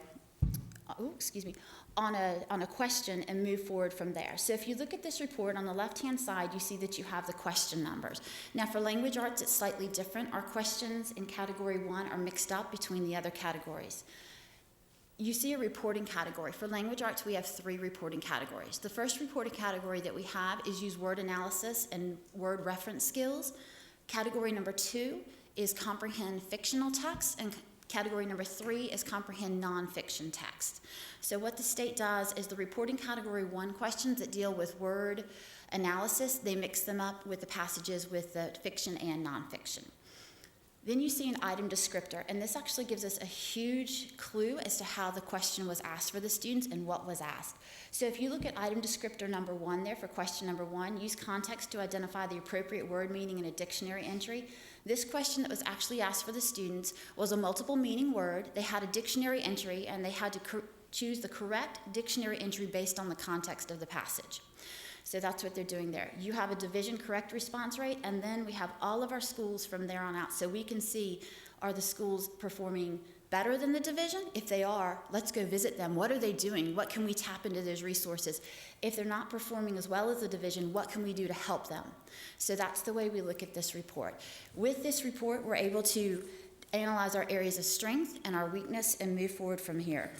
Speaker 14: on a question and move forward from there. So if you look at this report, on the left-hand side, you see that you have the question numbers. Now for language arts, it's slightly different. Our questions in category 1 are mixed up between the other categories. You see a reporting category. For language arts, we have 3 reporting categories. The first reporting category that we have is use word analysis and word reference skills. Category number 2 is comprehend fictional text, and category number 3 is comprehend nonfiction text. So what the state does is the reporting category 1 questions that deal with word analysis, they mix them up with the passages with the fiction and nonfiction. Then you see an item descriptor, and this actually gives us a huge clue as to how the question was asked for the students and what was asked. So if you look at item descriptor number 1 there for question number 1, use context to identify the appropriate word meaning in a dictionary entry. This question that was actually asked for the students was a multiple meaning word. They had a dictionary entry, and they had to choose the correct dictionary entry based on the context of the passage. So that's what they're doing there. You have a division correct response rate, and then we have all of our schools from there on out. So we can see, are the schools performing better than the division? If they are, let's go visit them. What are they doing? What can we tap into those resources? If they're not performing as well as the division, what can we do to help them? So that's the way we look at this report. With this report, we're able to analyze our areas of strength and our weakness and move forward from here.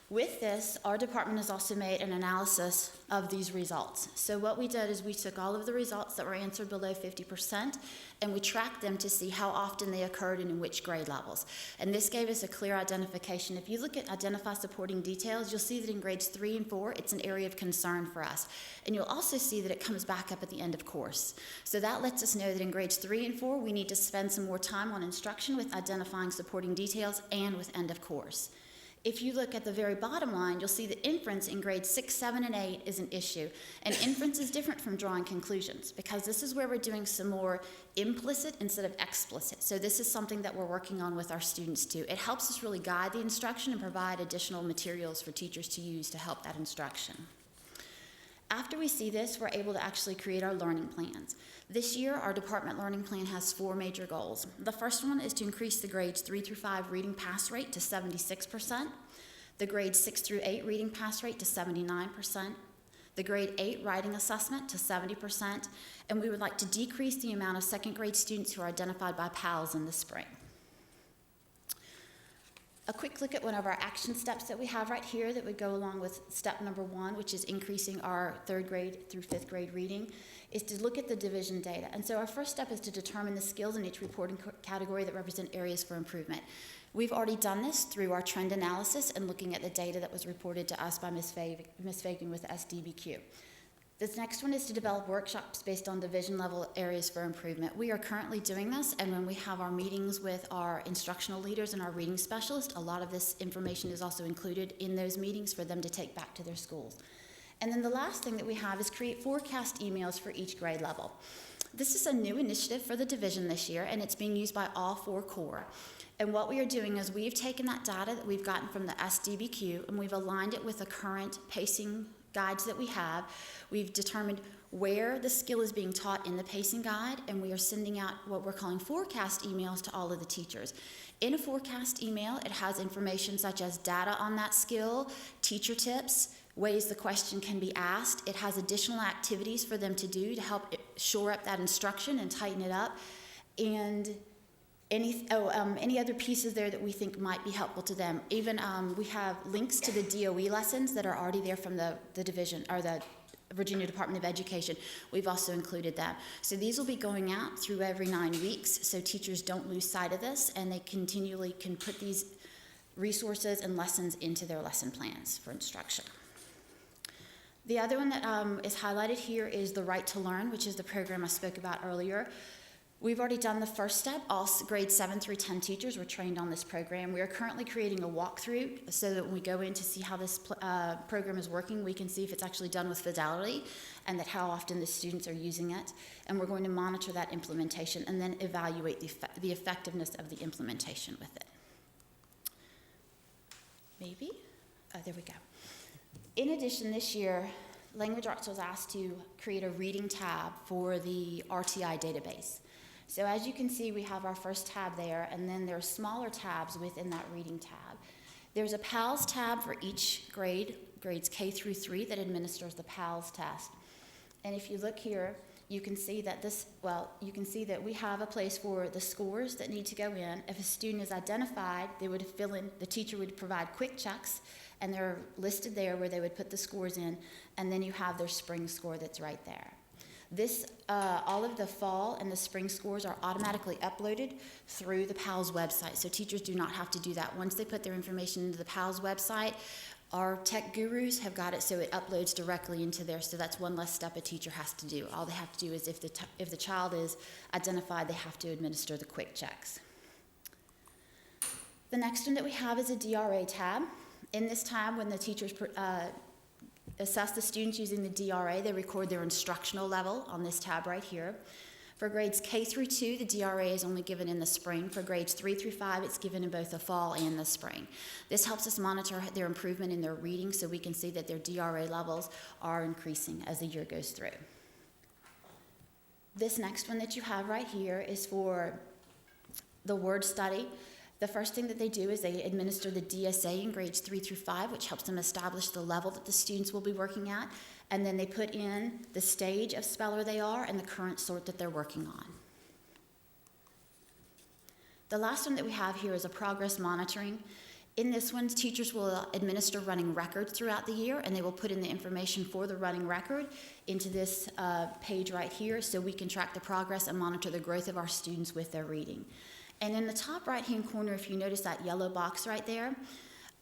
Speaker 14: With this, our department has also made an analysis of these results. So what we did is we took all of the results that were answered below 50% and we tracked them to see how often they occurred and in which grade levels. And this gave us a clear identification. If you look at identify supporting details, you'll see that in grades 3 and 4, it's an area of concern for us. And you'll also see that it comes back up at the end of course. So that lets us know that in grades 3 and 4, we need to spend some more time on instruction with identifying supporting details and with end of course. If you look at the very bottom line, you'll see that inference in grades 6, 7, and 8 is an issue. And inference is different from drawing conclusions because this is where we're doing some more implicit instead of explicit. So this is something that we're working on with our students too. It helps us really guide the instruction and provide additional materials for teachers to use to help that instruction. After we see this, we're able to actually create our learning plans. This year, our department learning plan has 4 major goals. The first one is to increase the grades 3 through 5 reading pass rate to 76%, the grades 6 through 8 reading pass rate to 79%, the grade 8 writing assessment to 70%, and we would like to decrease the amount of second grade students who are identified by PALS in the spring. A quick look at one of our action steps that we have right here that would go along with step number 1, which is increasing our 3rd grade through 5th grade reading, is to look at the division data. And so our first step is to determine the skills in each reporting category that represent areas for improvement. We've already done this through our trend analysis and looking at the data that was reported to us by Ms. Fagan with SDBQ. This next one is to develop workshops based on division level areas for improvement. We are currently doing this, and when we have our meetings with our instructional leaders and our reading specialists, a lot of this information is also included in those meetings for them to take back to their schools. And then the last thing that we have is create forecast emails for each grade level. This is a new initiative for the division this year, and it's being used by all 4 core. And what we are doing is we've taken that data that we've gotten from the SDBQ and we've aligned it with the current pacing guides that we have. We've determined where the skill is being taught in the pacing guide, and we are sending out what we're calling forecast emails to all of the teachers. In a forecast email, it has information such as data on that skill, teacher tips, ways the question can be asked. It has additional activities for them to do to help shore up that instruction and tighten it up. And any other pieces there that we think might be helpful to them. Even we have links to the DOE lessons that are already there from the division, or the Virginia Department of Education. We've also included that. So these will be going out through every 9 weeks, so teachers don't lose sight of this, and they continually can put these resources and lessons into their lesson plans for instruction. The other one that is highlighted here is the Right to Learn, which is the program I spoke about earlier. We've already done the first step. All grades 7 through 10 teachers were trained on this program. We are currently creating a walkthrough so that when we go in to see how this program is working, we can see if it's actually done with fidelity and that how often the students are using it. And we're going to monitor that implementation and then evaluate the effectiveness of the implementation with it. Maybe? Oh, there we go. In addition, this year, Language Arts was asked to create a reading tab for the RTI database. So as you can see, we have our first tab there, and then there are smaller tabs within that reading tab. There's a PALS tab for each grade, grades K through 3, that administers the PALS test. And if you look here, you can see that you can see that we have a place for the scores that need to go in. If a student is identified, they would fill in, the teacher would provide quick checks, and they're listed there where they would put the scores in, and then you have their spring score that's right there. All of the fall and the spring scores are automatically uploaded through the PALS website, so teachers do not have to do that. Once they put their information into the PALS website, our tech gurus have got it so it uploads directly into there, so that's one less step a teacher has to do. All they have to do is if the child is identified, they have to administer the quick checks. The next one that we have is a DRA tab. In this tab, when the teachers assess the students using the DRA, they record their instructional level on this tab right here. For grades K through 2, the DRA is only given in the spring. For grades 3 through 5, it's given in both the fall and the spring. This helps us monitor their improvement in their reading so we can see that their DRA levels are increasing as the year goes through. This next one that you have right here is for the word study. The first thing that they do is they administer the DSA in grades 3 through 5, which helps them establish the level that the students will be working at. And then they put in the stage of speller they are and the current sort that they're working on. The last one that we have here is a progress monitoring. In this one, teachers will administer running records throughout the year, and they will put in the information for the running record into this page right here so we can track the progress and monitor the growth of our students with their reading. And in the top right-hand corner, if you notice that yellow box right there,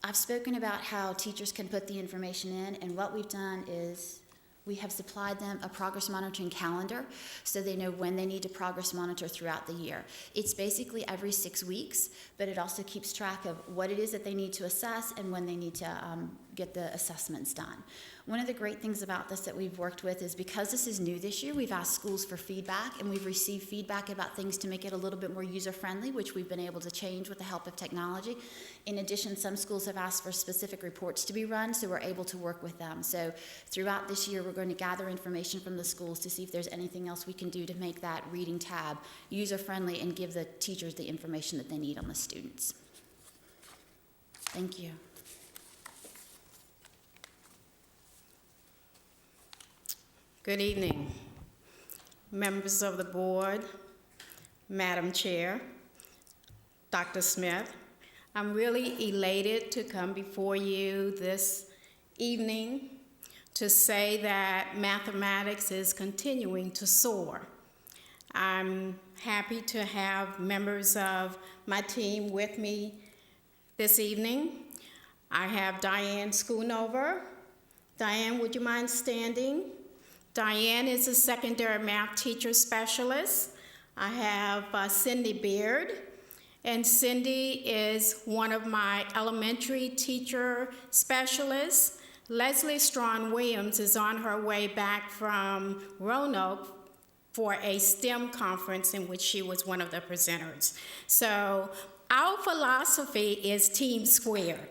Speaker 14: I've spoken about how teachers can put the information in, and what we've done is we have supplied them a progress monitoring calendar so they know when they need to progress monitor throughout the year. It's basically every 6 weeks, but it also keeps track of what it is that they need to assess and when they need to get the assessments done. One of the great things about this that we've worked with is because this is new this year, we've asked schools for feedback, and we've received feedback about things to make it a little bit more user-friendly, which we've been able to change with the help of technology. In addition, some schools have asked for specific reports to be run, so we're able to work with them. So throughout this year, we're going to gather information from the schools to see if there's anything else we can do to make that reading tab user-friendly and give the teachers the information that they need on the students. Thank you.
Speaker 15: Good evening, members of the board, Madam Chair, Dr. Smith. I'm really elated to come before you this evening to say that mathematics is continuing to soar. I'm happy to have members of my team with me this evening. I have Diane Schoonover. Diane, would you mind standing? Diane is a secondary math teacher specialist. I have Cindy Beard, and Cindy is one of my elementary teacher specialists. Leslie Strawn Williams is on her way back from Roanoke for a STEM conference in which she was one of the presenters. So our philosophy is Team Squared.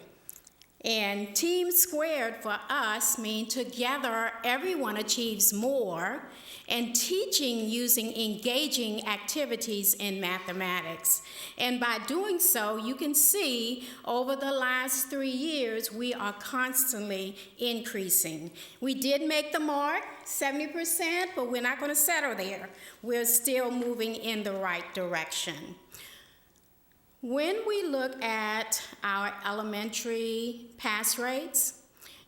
Speaker 15: And Team Squared for us means together everyone achieves more, and teaching using engaging activities in mathematics. And by doing so, you can see over the last 3 years, we are constantly increasing. We did make the mark, 70%, but we're not going to settle there. We're still moving in the right direction. When we look at our elementary pass rates,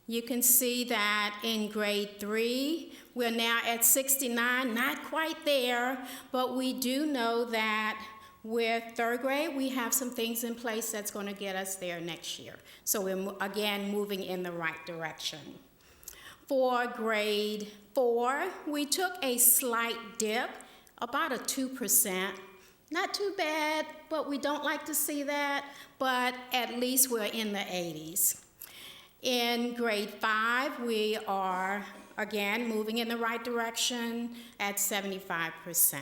Speaker 15: you can see that in grade 3, we're now at 69, not quite there, but we do know that with 3rd grade, we have some things in place that's going to get us there next year. So we're, again, moving in the right direction. For grade 4, we took a slight dip about a 2%. Not too bad, but we don't like to see that, but at least we're in the 80s. In grade 5, we are, again, moving in the right direction at 75%.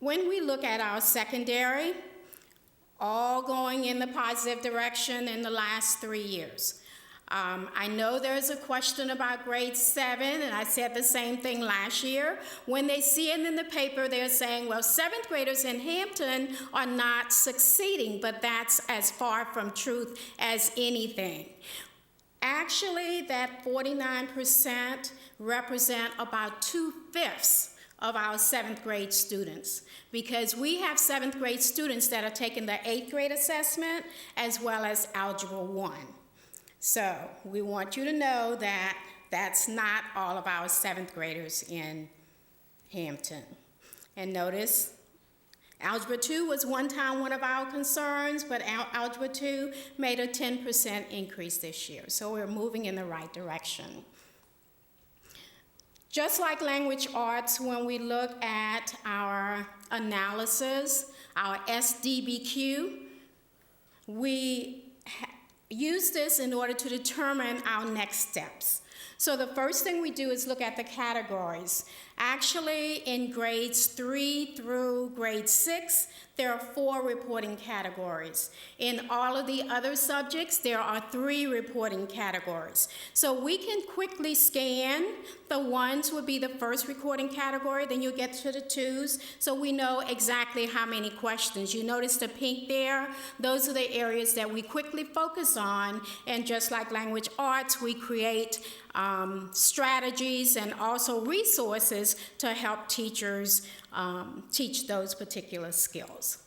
Speaker 15: When we look at our secondary, all going in the positive direction in the last 3 years. I know there's a question about grade 7, and I said the same thing last year. When they see it in the paper, they're saying, well, 7th graders in Hampton are not succeeding, but that's as far from truth as anything. Actually, that 49% represent about 2/5 of our 7th grade students, because we have 7th grade students that are taking the 8th grade assessment as well as Algebra 1. So we want you to know that that's not all of our 7th graders in Hampton. And notice, Algebra 2 was one time one of our concerns, but Algebra 2 made a 10% increase this year. So we're moving in the right direction. Just like language arts, when we look at our analysis, our SDBQ, we use this in order to determine our next steps. So the first thing we do is look at the categories. Actually, in grades 3 through grade 6, there are 4 reporting categories. In all of the other subjects, there are 3 reporting categories. So we can quickly scan. The 1s would be the first recording category, then you'll get to the 2s, so we know exactly how many questions. You notice the pink there? Those are the areas that we quickly focus on, and just like language arts, we create strategies and also resources to help teachers teach those particular skills.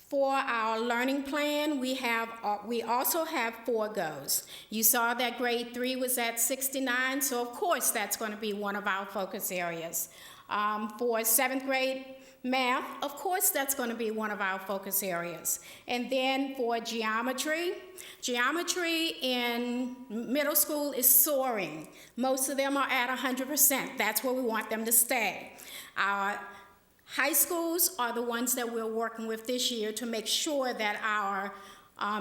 Speaker 15: For our learning plan, we also have 4 goes. You saw that grade 3 was at 69, so of course that's going to be one of our focus areas. For 7th grade math, of course that's going to be one of our focus areas. And then for geometry in middle school is soaring. Most of them are at 100%. That's where we want them to stay. Our high schools are the ones that we're working with this year to make sure that our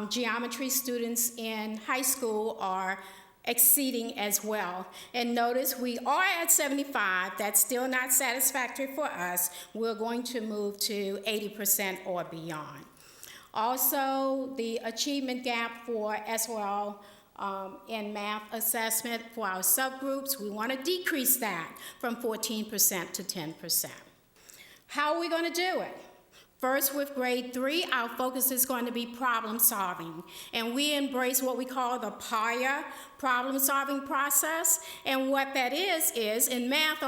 Speaker 15: geometry students in high school are exceeding as well. And notice we are at 75. That's still not satisfactory for us. We're going to move to 80% or beyond. Also, the achievement gap for SOL in math assessment for our subgroups, we want to decrease that from 14% to 10%. How are we going to do it? First, with grade 3, our focus is going to be problem solving. And we embrace what we call the PAYA problem solving process. And what that is in math,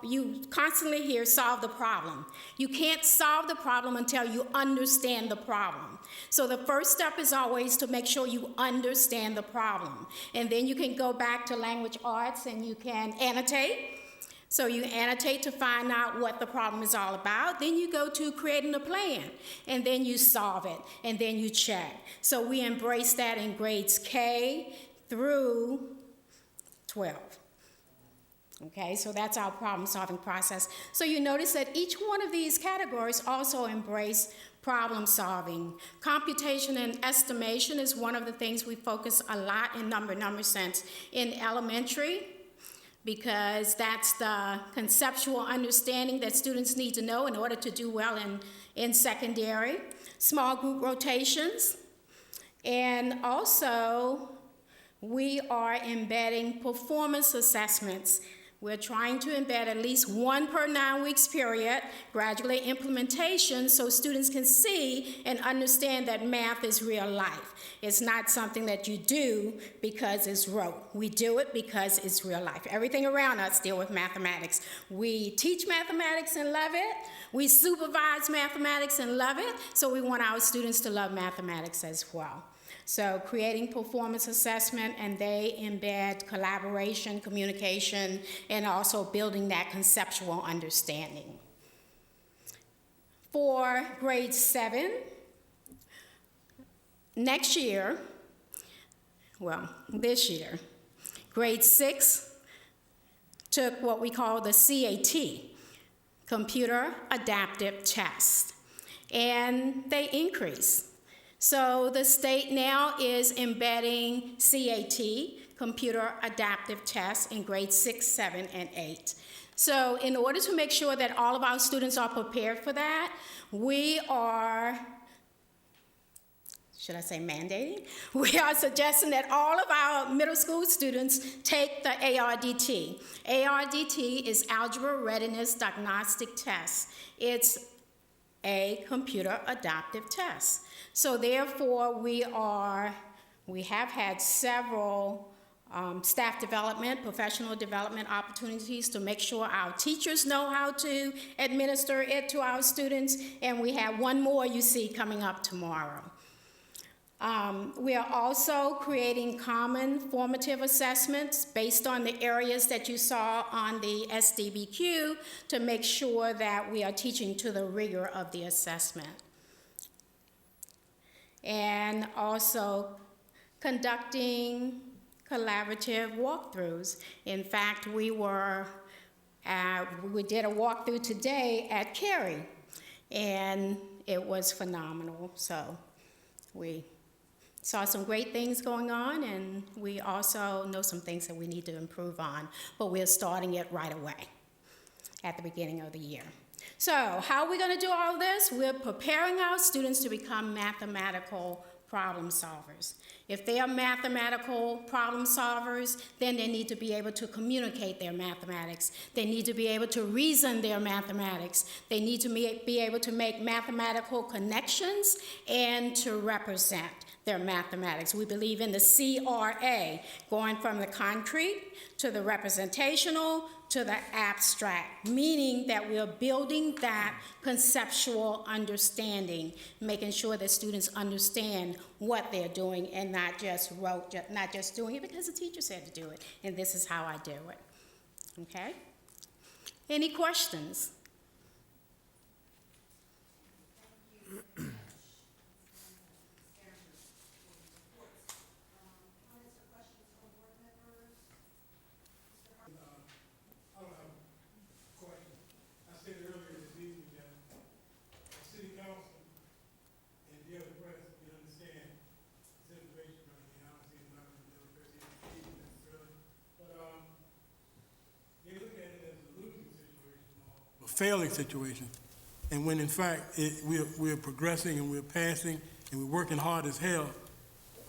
Speaker 15: you constantly hear solve the problem. You can't solve the problem until you understand the problem. So the first step is always to make sure you understand the problem. And then you can go back to language arts and you can annotate. So you annotate to find out what the problem is all about. Then you go to creating a plan, and then you solve it, and then you check. So we embrace that in grades K through 12. Okay, so that's our problem-solving process. So you notice that each one of these categories also embrace problem solving. Computation and estimation is one of the things we focus a lot in number sense in elementary, because that's the conceptual understanding that students need to know in order to do well in secondary. Small group rotations. And also, we are embedding performance assessments. We're trying to embed at least 1 per 9 weeks period, gradually implementation, so students can see and understand that math is real life. It's not something that you do because it's rote. We do it because it's real life. Everything around us deals with mathematics. We teach mathematics and love it. We supervise mathematics and love it, so we want our students to love mathematics as well. So creating performance assessment, and they embed collaboration, communication, and also building that conceptual understanding. For grade 7, next year, well, this year, grade 6, took what we call the CAT, Computer Adaptive Test, and they increased. So the state now is embedding CAT, Computer Adaptive Test, in grades 6, 7, and 8. So in order to make sure that all of our students are prepared for that, we are, should I say mandating? We are suggesting that all of our middle school students take the ARDT. ARDT is Algebra Readiness Diagnostic Test. It's a computer adaptive test. So therefore, we have had several staff development, professional development opportunities to make sure our teachers know how to administer it to our students, and we have one more you see coming up tomorrow. We are also creating common formative assessments based on the areas that you saw on the SDBQ to make sure that we are teaching to the rigor of the assessment. And also conducting collaborative walkthroughs. In fact, we did a walkthrough today at Cary, and it was phenomenal. So we saw some great things going on, and we also know some things that we need to improve on, but we're starting it right away at the beginning of the year. So how are we going to do all this? We're preparing our students to become mathematical problem solvers. If they are mathematical problem solvers, then they need to be able to communicate their mathematics. They need to be able to reason their mathematics. They need to be able to make mathematical connections and to represent their mathematics. We believe in the CRA, going from the concrete to the representational to the abstract, meaning that we're building that conceptual understanding, making sure that students understand what they're doing and not just doing it because the teacher said to do it, and this is how I do it. Okay? Any questions?
Speaker 3: Failing situation, and when in fact we're progressing and we're passing and we're working hard as hell.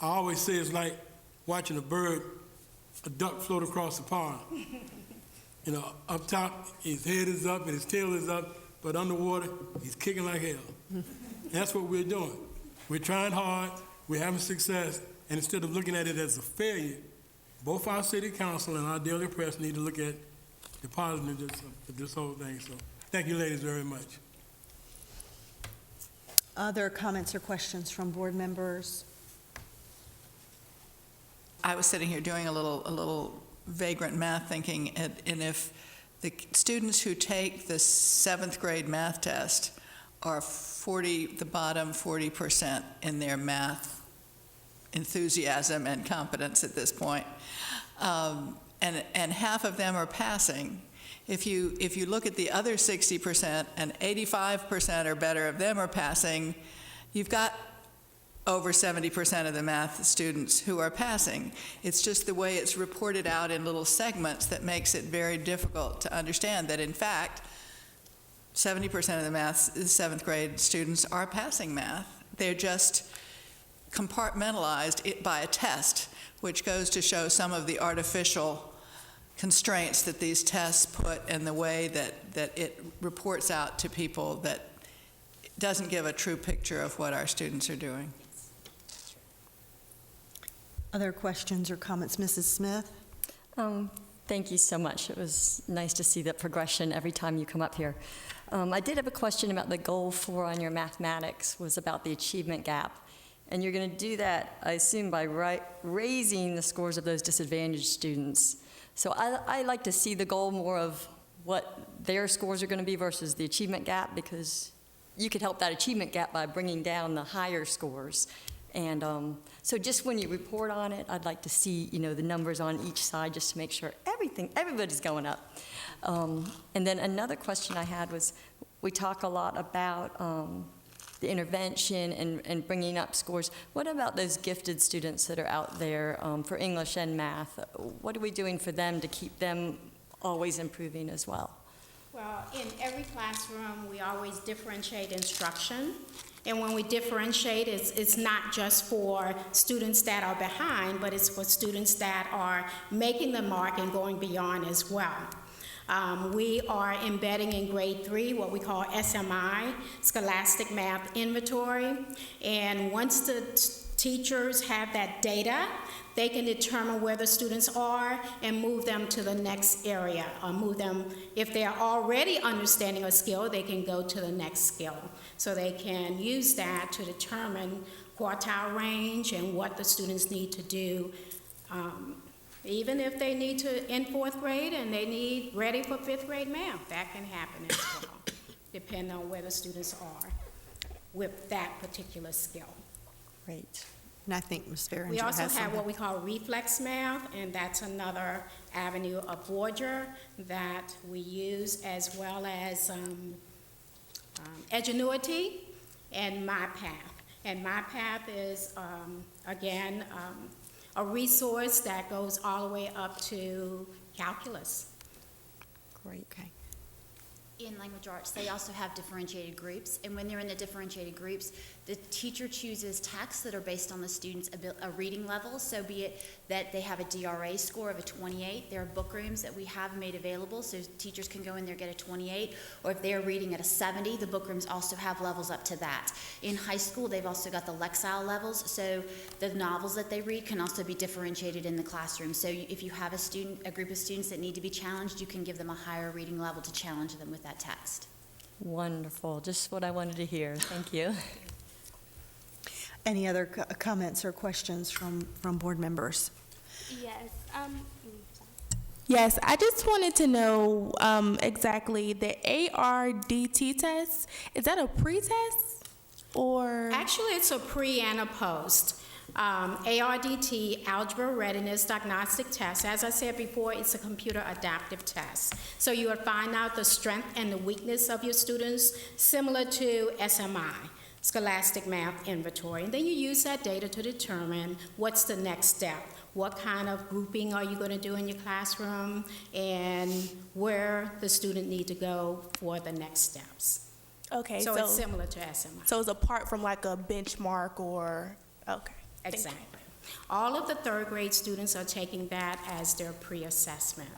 Speaker 3: I always say it's like watching a duck float across the pond. You know, up top his head is up and his tail is up, but underwater he's kicking like hell. And that's what we're doing. We're trying hard, we're having success, and instead of looking at it as a failure, both our city council and our daily press need to look at the positiveness of this whole thing. So thank you, ladies, very much.
Speaker 1: Other comments or questions from board members?
Speaker 2: I was sitting here doing a little vagrant math thinking, and if the students who take the 7th grade math test are the bottom 40% in their math enthusiasm and competence at this point, and half of them are passing. If you look at the other 60% and 85% or better of them are passing, you've got over 70% of the math students who are passing. It's just the way it's reported out in little segments that makes it very difficult to understand that, in fact, 70% of the 7th grade students are passing math. They're just compartmentalized by a test, which goes to show some of the artificial constraints that these tests put in the way that it reports out to people that doesn't give a true picture of what our students are doing.
Speaker 1: Other questions or comments? Mrs. Smith?
Speaker 16: Thank you so much. It was nice to see that progression every time you come up here. I did have a question about the goal 4 on your mathematics, was about the achievement gap. And you're going to do that, I assume, by raising the scores of those disadvantaged students. So I like to see the goal more of what their scores are going to be versus the achievement gap, because you could help that achievement gap by bringing down the higher scores. And so just when you report on it, I'd like to see, the numbers on each side just to make sure everybody's going up. And then another question I had was, we talk a lot about the intervention and bringing up scores. What about those gifted students that are out there for English and math? What are we doing for them to keep them always improving as well?
Speaker 15: Well, in every classroom, we always differentiate instruction. And when we differentiate, it's not just for students that are behind, but it's for students that are making the mark and going beyond as well. We are embedding in grade 3 what we call SMI, Scholastic Math Inventory. And once the teachers have that data, they can determine where the students are and move them to the next area, or move them, if they're already understanding a skill, they can go to the next skill. So they can use that to determine quartile range and what the students need to do. Even if they need to, in 4th grade, and they need ready for 5th grade math, that can happen as well, depending on where the students are with that particular skill.
Speaker 1: Great. And I think Ms. Farringer
Speaker 15: We also
Speaker 1: has
Speaker 15: have
Speaker 1: something.
Speaker 15: what we call reflex math, and that's another avenue of Voyager that we use, as well as Edgenuity and MyPath. And MyPath is, again, a resource that goes all the way up to calculus.
Speaker 16: Great.
Speaker 1: Okay.
Speaker 14: In language arts, they also have differentiated groups, and when they're in the differentiated groups, the teacher chooses texts that are based on the student's reading level, so be it that they have a DRA score of a 28, there are book rooms that we have made available, so teachers can go in there, get a 28, or if they're reading at a 70, the book rooms also have levels up to that. In high school, they've also got the Lexile levels, so the novels that they read can also be differentiated in the classroom. So if you have a group of students that need to be challenged, you can give them a higher reading level to challenge them with that text.
Speaker 16: Wonderful. Just what I wanted to hear. Thank you.
Speaker 1: Any other comments or questions from board members?
Speaker 4: Yes.
Speaker 17: Yes, I just wanted to know exactly the ARDT test. Is that a pre-test or?
Speaker 15: Actually, it's a pre and a post. ARDT, Algebra Readiness Diagnostic Test. As I said before, it's a computer adaptive test. So you would find out the strength and the weakness of your students, similar to SMI, Scholastic Math Inventory. And then you use that data to determine what's the next step. What kind of grouping are you going to do in your classroom, and where the student need to go for the next steps.
Speaker 17: Okay,
Speaker 15: so it's similar to SMI.
Speaker 17: So it's apart from like a benchmark or, okay.
Speaker 15: Exactly. All of the 3rd grade students are taking that as their pre-assessment.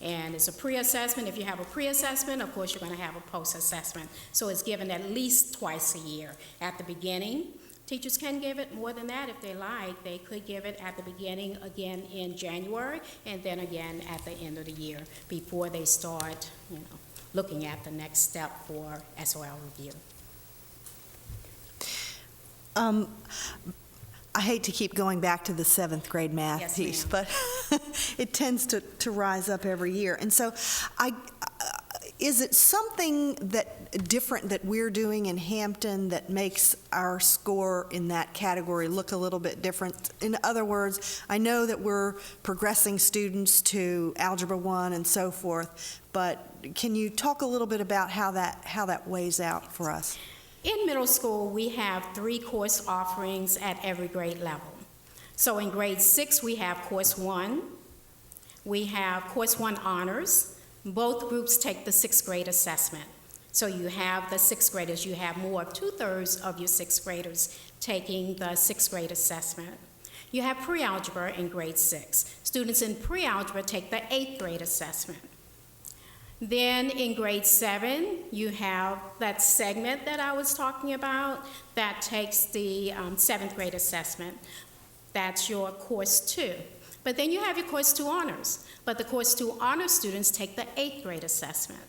Speaker 15: And it's a pre-assessment. If you have a pre-assessment, of course, you're going to have a post-assessment. So it's given at least twice a year. At the beginning, teachers can give it more than that if they like. They could give it at the beginning, again in January, and then again at the end of the year before they start, looking at the next step for SOL review.
Speaker 1: I hate to keep going back to the 7th grade math
Speaker 15: Yes,
Speaker 1: piece,
Speaker 15: ma'am.
Speaker 1: but it tends to rise up every year. And so is it something different that we're doing in Hampton that makes our score in that category look a little bit different? In other words, I know that we're progressing students to Algebra 1 and so forth, but can you talk a little bit about how that weighs out for us?
Speaker 15: In middle school, we have 3 course offerings at every grade level. So in grade 6, we have course 1. We have course 1 honors. Both groups take the 6th grade assessment. So you have the 6th graders, you have more of 2/3 of your 6th graders taking the 6th grade assessment. You have pre-algebra in grade 6. Students in pre-algebra take the 8th grade assessment. Then in grade 7, you have that segment that I was talking about that takes the 7th grade assessment. That's your course 2. But then you have your course 2 honors. But the course 2 honors students take the 8th grade assessment.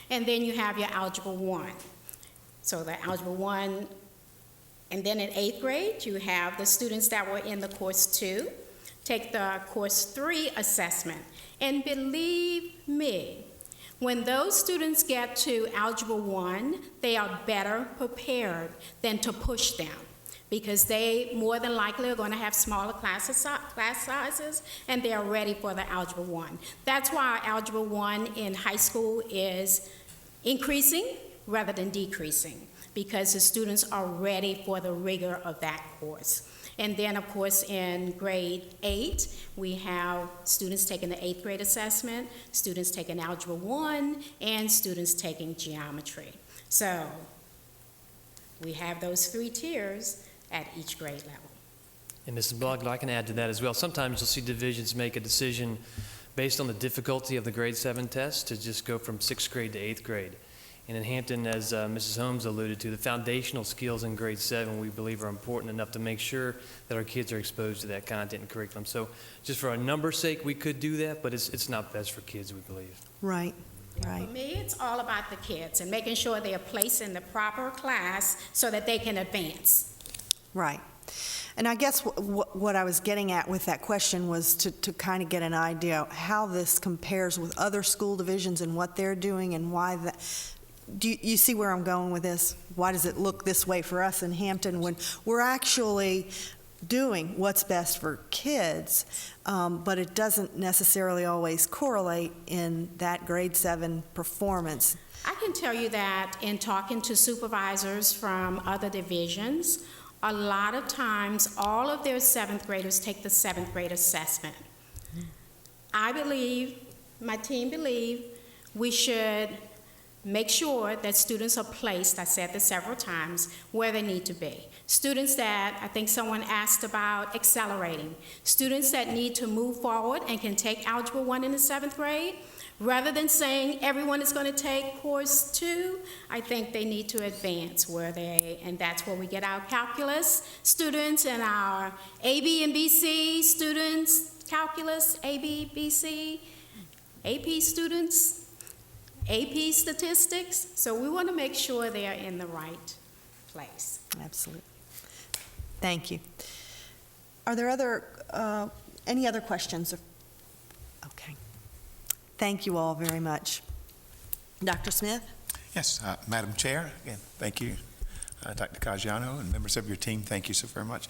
Speaker 15: And then you have your Algebra 1. So the Algebra 1, and then in 8th grade, you have the students that were in the course 2 take the course 3 assessment. And believe me, when those students get to Algebra 1, they are better prepared than to push them, because they more than likely are going to have smaller class sizes, and they are ready for the Algebra 1. That's why our Algebra 1 in high school is increasing rather than decreasing, because the students are ready for the rigor of that course. And then, of course, in grade 8, we have students taking the 8th grade assessment, students taking Algebra 1, and students taking geometry. So we have those 3 tiers at each grade level.
Speaker 13: And Mrs. Bogler, I can add to that as well. Sometimes you'll see divisions make a decision based on the difficulty of the grade 7 test to just go from 6th grade to 8th grade. And in Hampton, as Mrs. Holmes alluded to, the foundational skills in grade 7 we believe are important enough to make sure that our kids are exposed to that content and curriculum. So just for our number's sake, we could do that, but it's not best for kids, we believe.
Speaker 1: Right, right.
Speaker 15: For me, it's all about the kids and making sure they are placed in the proper class so that they can advance.
Speaker 1: Right. And I guess what I was getting at with that question was to kind of get an idea how this compares with other school divisions and what they're doing and why that. Do you see where I'm going with this? Why does it look this way for us in Hampton when we're actually doing what's best for kids, but it doesn't necessarily always correlate in that grade 7 performance?
Speaker 15: I can tell you that in talking to supervisors from other divisions, a lot of times all of their 7th graders take the 7th grade assessment. I believe, my team believe, we should make sure that students are placed, I said this several times, where they need to be. Students that, I think someone asked about accelerating. Students that need to move forward and can take Algebra 1 in the 7th grade, rather than saying everyone is going to take course 2, I think they need to advance and that's where we get our calculus students and our AB and BC students, calculus, AB, BC, AP students, AP statistics, so we want to make sure they are in the right place.
Speaker 1: Absolutely. Thank you. Are there any other questions? Okay. Thank you all very much. Dr. Smith?
Speaker 10: Yes, Madam Chair, again, thank you. Dr. Caggiano and members of your team, thank you so very much.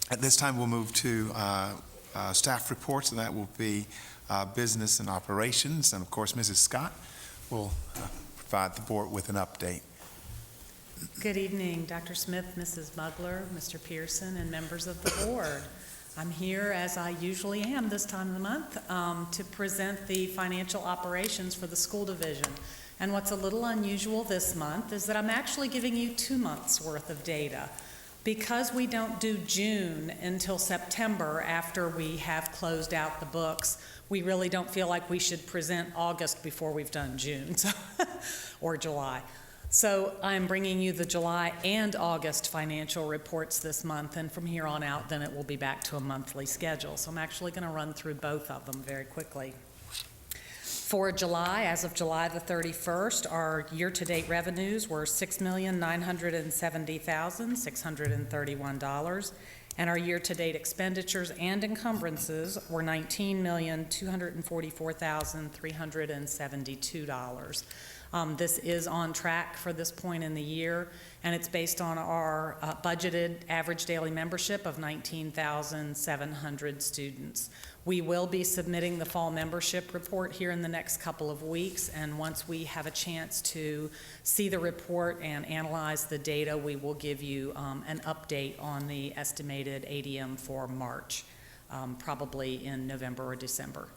Speaker 10: At this time, we'll move to staff reports, and that will be business and operations. And of course, Mrs. Scott will provide the board with an update.
Speaker 18: Good evening, Dr. Smith, Mrs. Mugler, Mr. Pearson, and members of the board. I'm here, as I usually am this time of the month, to present the financial operations for the school division. And what's a little unusual this month is that I'm actually giving you 2 months' worth of data. Because we don't do June until September after we have closed out the books, we really don't feel like we should present August before we've done June, or July. So I'm bringing you the July and August financial reports this month, and from here on out, then it will be back to a monthly schedule. So I'm actually going to run through both of them very quickly. For July, as of July the 31st, our year-to-date revenues were $6,970,631, and our year-to-date expenditures and encumbrances were $19,244,372. This is on track for this point in the year, and it's based on our budgeted average daily membership of 19,700 students. We will be submitting the fall membership report here in the next couple of weeks, and once we have a chance to see the report and analyze the data, we will give you an update on the estimated ADM for March, probably in November or December.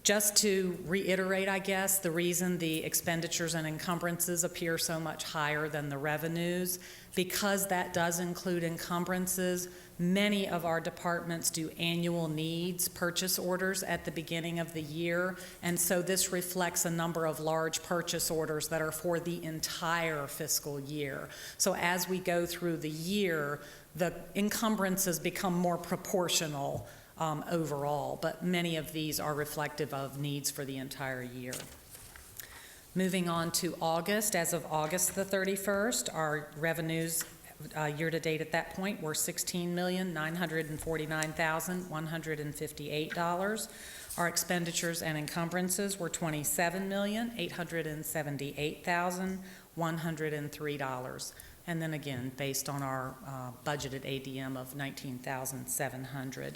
Speaker 18: Just to reiterate, I guess, the reason the expenditures and encumbrances appear so much higher than the revenues, because that does include encumbrances, many of our departments do annual needs purchase orders at the beginning of the year, and so this reflects a number of large purchase orders that are for the entire fiscal year. So as we go through the year, the encumbrances become more proportional overall, but many of these are reflective of needs for the entire year. Moving on to August, as of August the 31st, our revenues year-to-date at that point were $16,949,158. Our expenditures and encumbrances were $27,878,103. and then again, based on our budgeted ADM of $19,700.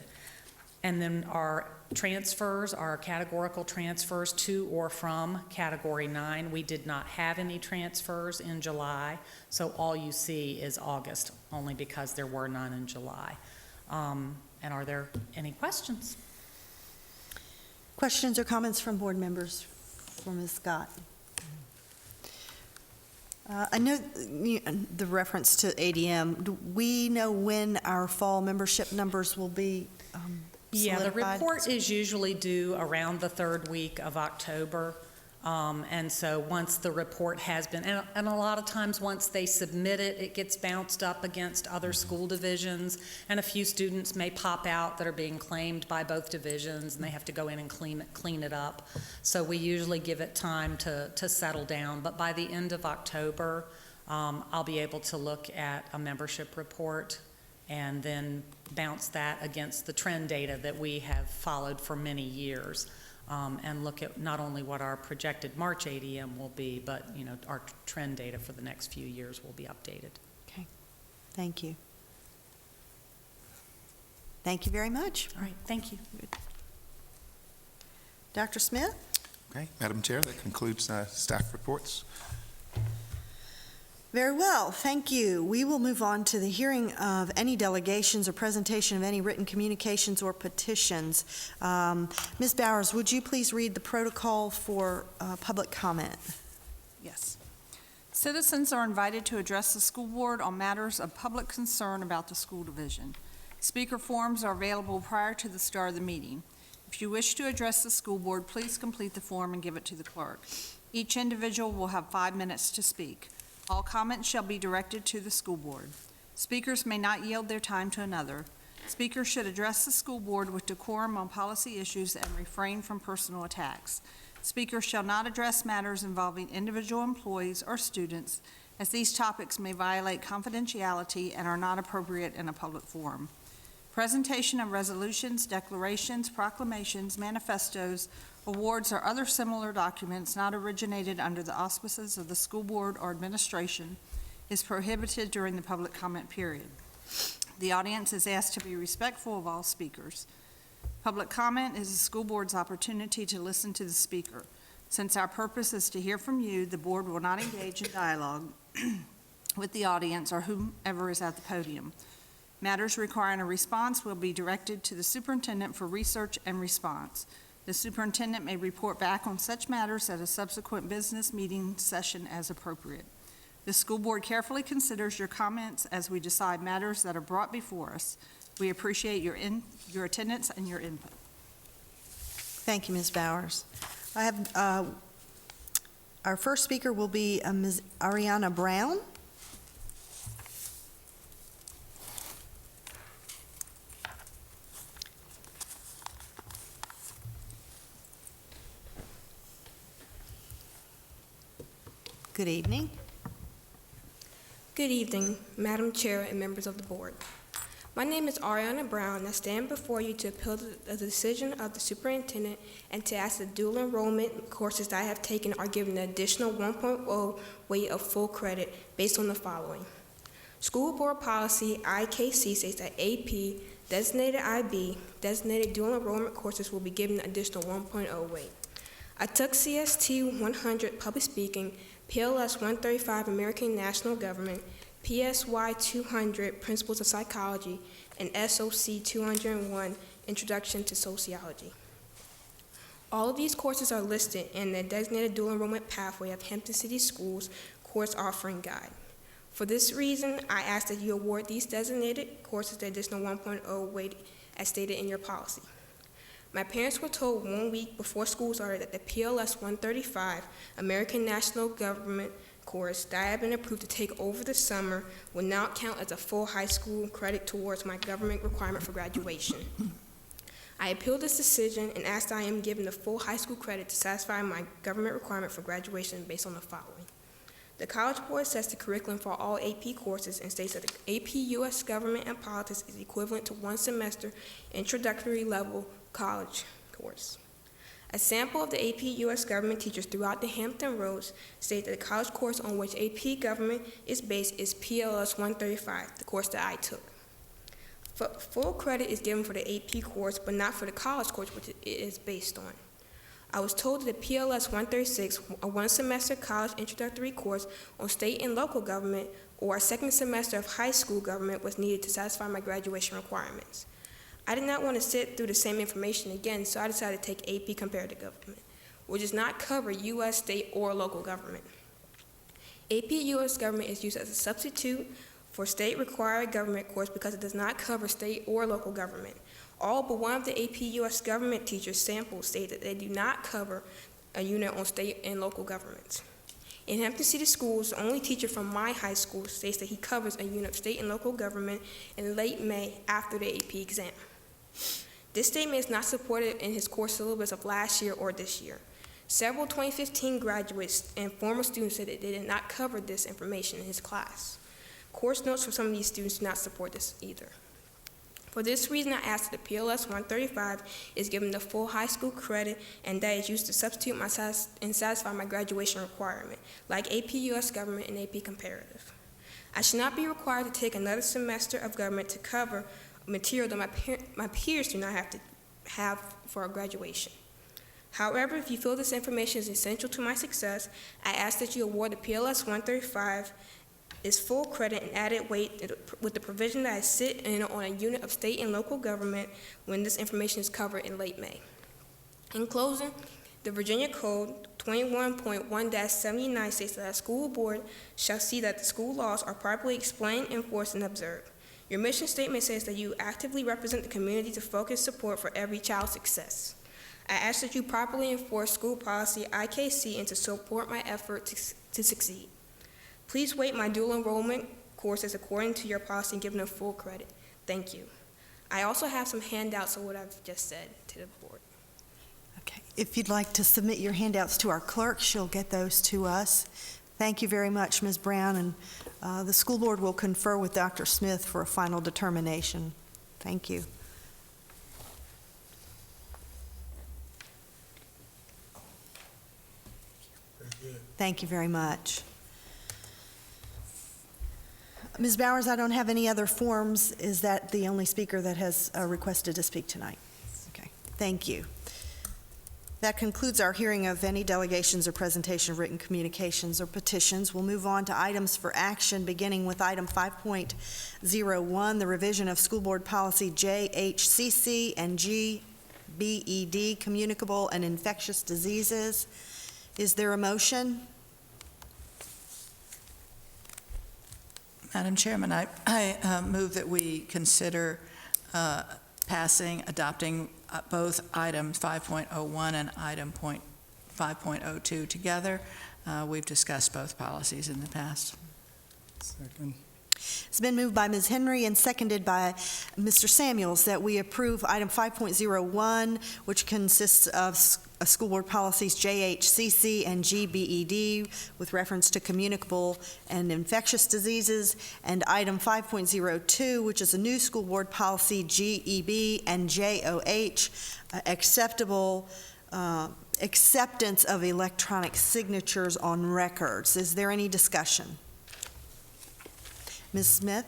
Speaker 18: And then our transfers, our categorical transfers to or from Category 9, we did not have any transfers in July, so all you see is August, only because there were none in July. And are there any questions?
Speaker 1: Questions or comments from board members for Ms. Scott? I know the reference to ADM. Do we know when our fall membership numbers will be
Speaker 18: Yeah, the
Speaker 1: solidified?
Speaker 18: report is usually due around the third week of October. And so once the report has been, and a lot of times once they submit it, it gets bounced up against other school divisions, and a few students may pop out that are being claimed by both divisions, and they have to go in and clean it up. So we usually give it time to settle down, but by the end of October, I'll be able to look at a membership report and then bounce that against the trend data that we have followed for many years. And look at not only what our projected March ADM will be, but, you know, our trend data for the next few years will be updated.
Speaker 1: Okay, thank you. Thank you very much.
Speaker 18: All right, thank you.
Speaker 1: Dr. Smith?
Speaker 10: Okay, Madam Chair, that concludes staff reports.
Speaker 1: Very well, thank you. We will move on to the hearing of any delegations or presentation of any written communications or petitions. Ms. Bowers, would you please read the protocol for public comment?
Speaker 19: Yes. Citizens are invited to address the school board on matters of public concern about the school division. Speaker forms are available prior to the start of the meeting. If you wish to address the school board, please complete the form and give it to the clerk. Each individual will have 5 minutes to speak. All comments shall be directed to the school board. Speakers may not yield their time to another. Speakers should address the school board with decorum on policy issues and refrain from personal attacks. Speakers shall not address matters involving individual employees or students, as these topics may violate confidentiality and are not appropriate in a public forum. Presentation of resolutions, declarations, proclamations, manifestos, awards, or other similar documents not originated under the auspices of the school board or administration is prohibited during the public comment period. The audience is asked to be respectful of all speakers. Public comment is the school board's opportunity to listen to the speaker. Since our purpose is to hear from you, the board will not engage in dialogue with the audience or whomever is at the podium. Matters requiring a response will be directed to the superintendent for research and response. The superintendent may report back on such matters at a subsequent business meeting session as appropriate. The school board carefully considers your comments as we decide matters that are brought before us. We appreciate your attendance and your input.
Speaker 1: Thank you, Ms. Bowers. I have, our first speaker will be Ms. Ariana Brown. Good evening.
Speaker 20: Good evening, Madam Chair and members of the board. My name is Ariana Brown, and I stand before you to appeal the decision of the superintendent and to ask that dual enrollment courses that I have taken are given an additional 1.0 weight of full credit based on the following. School board policy IKC states that AP, designated IB, designated dual enrollment courses will be given an additional 1.0 weight. I took CST 100 Public Speaking, PLS 135 American National Government, PSY 200 Principles of Psychology, and SOC 201 Introduction to Sociology. All of these courses are listed in the designated dual enrollment pathway of Hampton City Schools course offering guide. For this reason, I ask that you award these designated courses the additional 1.0 weight as stated in your policy. My parents were told 1 week before school started that the PLS 135 American National Government course that I had been approved to take over the summer would not count as a full high school credit towards my government requirement for graduation. I appealed this decision and asked that I am given the full high school credit to satisfy my government requirement for graduation based on the following. The College Board sets the curriculum for all AP courses and states that the AP U.S. Government and Politics is equivalent to 1 semester introductory level college course. A sample of the AP U.S. government teachers throughout the Hampton Roads state that the college course on which AP government is based is PLS 135, the course that I took. Full credit is given for the AP course, but not for the college course which it is based on. I was told that the PLS 136, a one-semester college introductory course on state and local government, or a second semester of high school government, was needed to satisfy my graduation requirements. I did not want to sit through the same information again, so I decided to take AP Comparative Government, which does not cover U.S., state, or local government. AP U.S. Government is used as a substitute for state required government course because it does not cover state or local government. All but one of the AP U.S. government teachers sampled state that they do not cover a unit on state and local governments. In Hampton City Schools, the only teacher from my high school states that he covers a unit of state and local government in late May after the AP exam. This statement is not supported in his course syllabus of last year or this year. Several 2015 graduates and former students said that they did not cover this information in his class. Course notes from some of these students do not support this either. For this reason, I asked that the PLS 135 is given the full high school credit and that is used to substitute and satisfy my graduation requirement, like AP US Government and AP Comparative. I should not be required to take another semester of government to cover material that my peers do not have to have for graduation. However, if you feel this information is essential to my success, I ask that you award the PLS 135 is full credit and added weight with the provision that I sit in on a unit of state and local government when this information is covered in late May. In closing, the Virginia Code 21.1-79 states that a school board shall see that the school laws are properly explained, enforced, and observed. Your mission statement says that you actively represent the community to focus support for every child's success. I ask that you properly enforce school policy IKC and to support my effort to succeed. Please weight my dual enrollment courses according to your policy and give them full credit. Thank you. I also have some handouts of what I've just said to the board.
Speaker 1: Okay. If you'd like to submit your handouts to our clerk, she'll get those to us. Thank you very much, Ms. Brown, and the school board will confer with Dr. Smith for a final determination. Thank you.
Speaker 3: Very good.
Speaker 1: Thank you very much. Ms. Bowers, I don't have any other forms. Is that the only speaker that has requested to speak tonight? Okay, thank you. That concludes our hearing of any delegations or presentation of written communications or petitions. We'll move on to items for action, beginning with item 5.01, the revision of School Board Policy JHCC and GBED, communicable and infectious diseases. Is there a motion?
Speaker 2: Madam Chairman, I move that we consider adopting both item 5.01 and item 5.02 together. We've discussed both policies in the past.
Speaker 3: Second.
Speaker 1: It's been moved by Ms. Henry and seconded by Mr. Samuels that we approve item 5.01, which consists of school board policies JHCC and GBED with reference to communicable and infectious diseases, and item 5.02, which is a new school board policy GEB and JOH, acceptance of electronic signatures on records. Is there any discussion? Ms. Smith?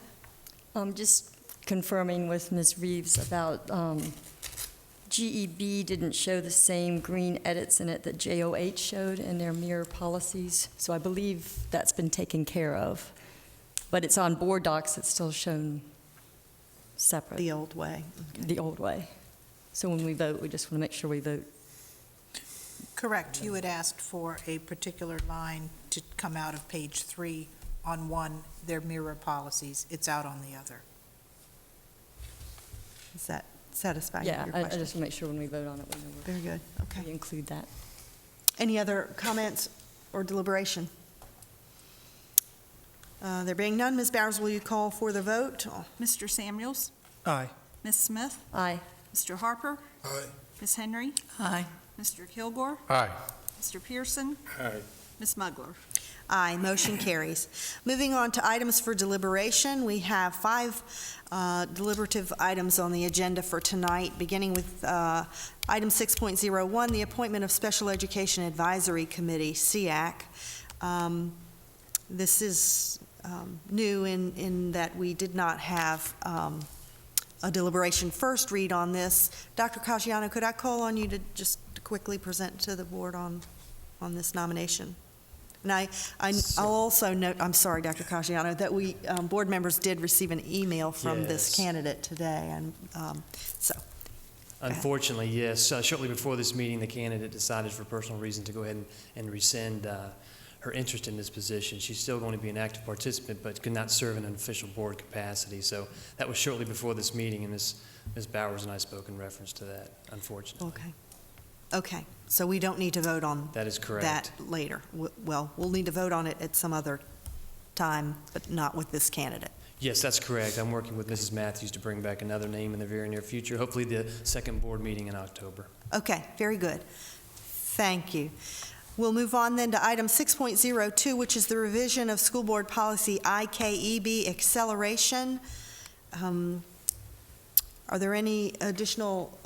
Speaker 16: Just confirming with Ms. Reeves about GEB didn't show the same green edits in it that JOH showed in their mirror policies, so I believe that's been taken care of. But it's on board docs, it's still shown separate.
Speaker 1: The old way. Okay.
Speaker 16: The old way. So when we vote, we just want to make sure we vote.
Speaker 21: Correct. You had asked for a particular line to come out of page 3 on one, their mirror policies. It's out on the other.
Speaker 1: Is that satisfying
Speaker 16: Yeah,
Speaker 1: your
Speaker 16: I
Speaker 1: question?
Speaker 16: just want to make sure when we vote on it, we know
Speaker 1: Very good. Okay.
Speaker 16: we include that.
Speaker 1: Any other comments or deliberation? There being none, Ms. Bowers, will you call for the vote?
Speaker 19: Mr. Samuels?
Speaker 3: Aye.
Speaker 19: Ms. Smith?
Speaker 16: Aye.
Speaker 19: Mr. Harper?
Speaker 3: Aye.
Speaker 19: Ms. Henry?
Speaker 2: Aye.
Speaker 19: Mr. Kilgore?
Speaker 8: Aye.
Speaker 19: Mr. Pearson?
Speaker 3: Aye.
Speaker 19: Ms. Mugler?
Speaker 1: Aye, motion carries. Moving on to items for deliberation, we have 5 deliberative items on the agenda for tonight, beginning with item 6.01, the appointment of Special Education Advisory Committee, SEAC. This is new in that we did not have a deliberation first read on this. Dr. Caggiano, could I call on you to just quickly present to the board on this nomination? And I'll also note, I'm sorry, Dr. Caggiano, that we, board members did receive an email from this
Speaker 13: Yes.
Speaker 1: candidate today, and so.
Speaker 13: Unfortunately, yes. Shortly before this meeting, the candidate decided for personal reasons to go ahead and rescind her interest in this position. She's still going to be an active participant, but could not serve in an official board capacity. So that was shortly before this meeting, and Ms. Bowers and I spoke in reference to that, unfortunately.
Speaker 1: Okay, so we don't need to vote on
Speaker 13: That is correct.
Speaker 1: that later. Well, we'll need to vote on it at some other time, but not with this candidate.
Speaker 13: Yes, that's correct. I'm working with Mrs. Matthews to bring back another name in the very near future, hopefully the second board meeting in October.
Speaker 1: Okay, very good. Thank you. We'll move on then to item 6.02, which is the revision of School Board Policy IKEB acceleration. Are there any additional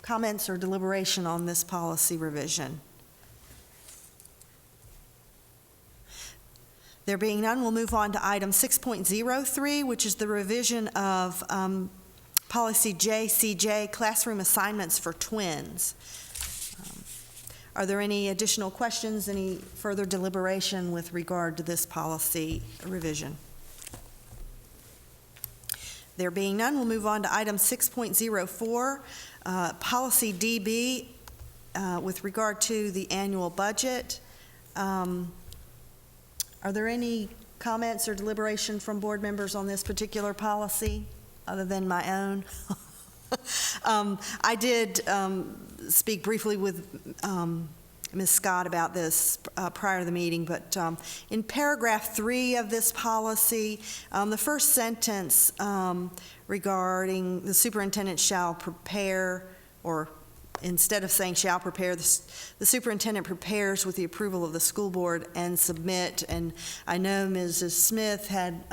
Speaker 1: comments or deliberation on this policy revision? There being none, we'll move on to item 6.03, which is the revision of policy JCJ, classroom assignments for twins. Are there any additional questions, any further deliberation with regard to this policy revision? There being none, we'll move on to item 6.04, policy DB, with regard to the annual budget. Are there any comments or deliberation from board members on this particular policy, other than my own? I did speak briefly with Ms. Scott about this prior to the meeting, but in paragraph 3 of this policy, the first sentence regarding the superintendent shall prepare, or instead of saying shall prepare, the superintendent prepares with the approval of the school board and submit. And I know Mrs. Smith had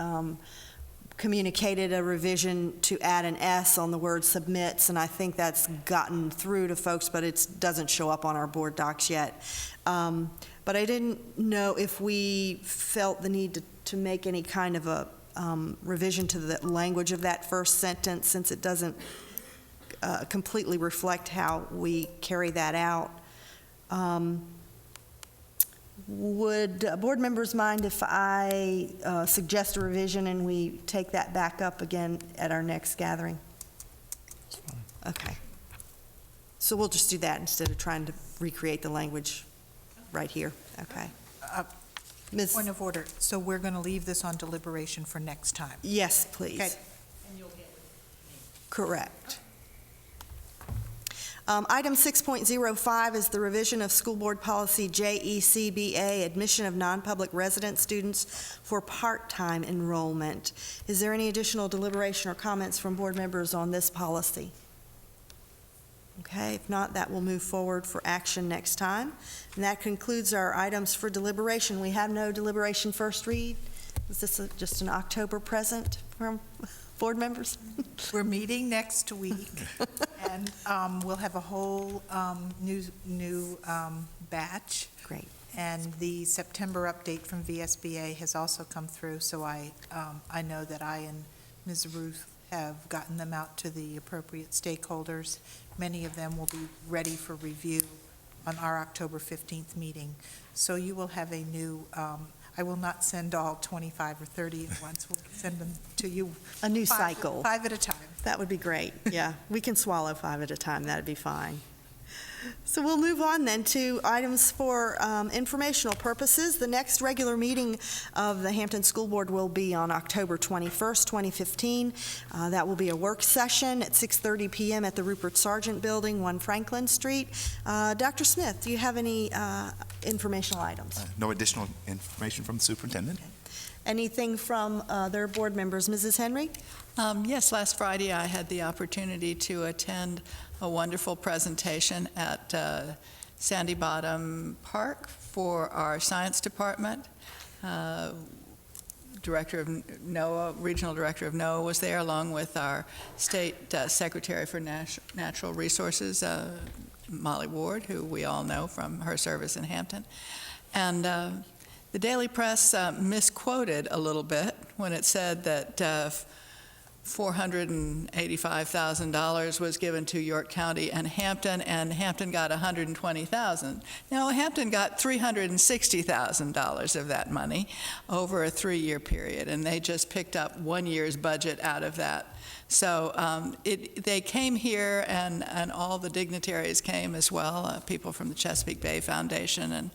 Speaker 1: communicated a revision to add an S on the word submits, and I think that's gotten through to folks, but it doesn't show up on our board docs yet. But I didn't know if we felt the need to make any kind of a revision to the language of that first sentence, since it doesn't completely reflect how we carry that out. Would board members mind if I suggest a revision and we take that back up again at our next gathering?
Speaker 8: That's fine.
Speaker 1: Okay. So we'll just do that instead of trying to recreate the language right here. Okay.
Speaker 21: Point of order. So we're going to leave this on deliberation for next time?
Speaker 1: Yes, please.
Speaker 21: Okay.
Speaker 1: Correct. Item 6.05 is the revision of School Board Policy JECBA, admission of non-public resident students for part-time enrollment. Is there any additional deliberation or comments from board members on this policy? Okay, if not, that will move forward for action next time. And that concludes our items for deliberation. We have no deliberation first read. Was this just an October present from board members?
Speaker 21: We're meeting next week, and we'll have a whole new batch.
Speaker 1: Great.
Speaker 21: And the September update from VSBA has also come through, so I know that I and Ms. Ruth have gotten them out to the appropriate stakeholders. Many of them will be ready for review on our October 15th meeting. So you will have a new, I will not send all 25 or 30 at once. We'll send them to you.
Speaker 1: A new cycle.
Speaker 21: 5 at a time.
Speaker 1: That would be great, yeah. We can swallow 5 at a time, that'd be fine. So we'll move on then to items for informational purposes. The next regular meeting of the Hampton School Board will be on October 21st, 2015. That will be a work session at 6:30 p.m. at the Rupert Sargent Building, 1 Franklin Street. Dr. Smith, do you have any informational items?
Speaker 10: No additional information from the superintendent.
Speaker 1: Okay. Anything from other board members? Mrs. Henry?
Speaker 2: Yes, last Friday I had the opportunity to attend a wonderful presentation at Sandy Bottom Park for our science department. Director of NOAA, Regional Director of NOAA was there, along with our State Secretary for Natural Resources, Molly Ward, who we all know from her service in Hampton. And the Daily Press misquoted a little bit when it said that $485,000 was given to York County and Hampton got $120,000. No, Hampton got $360,000 of that money over a 3-year period, and they just picked up 1 year's budget out of that. So they came here, and all the dignitaries came as well, people from the Chesapeake Bay Foundation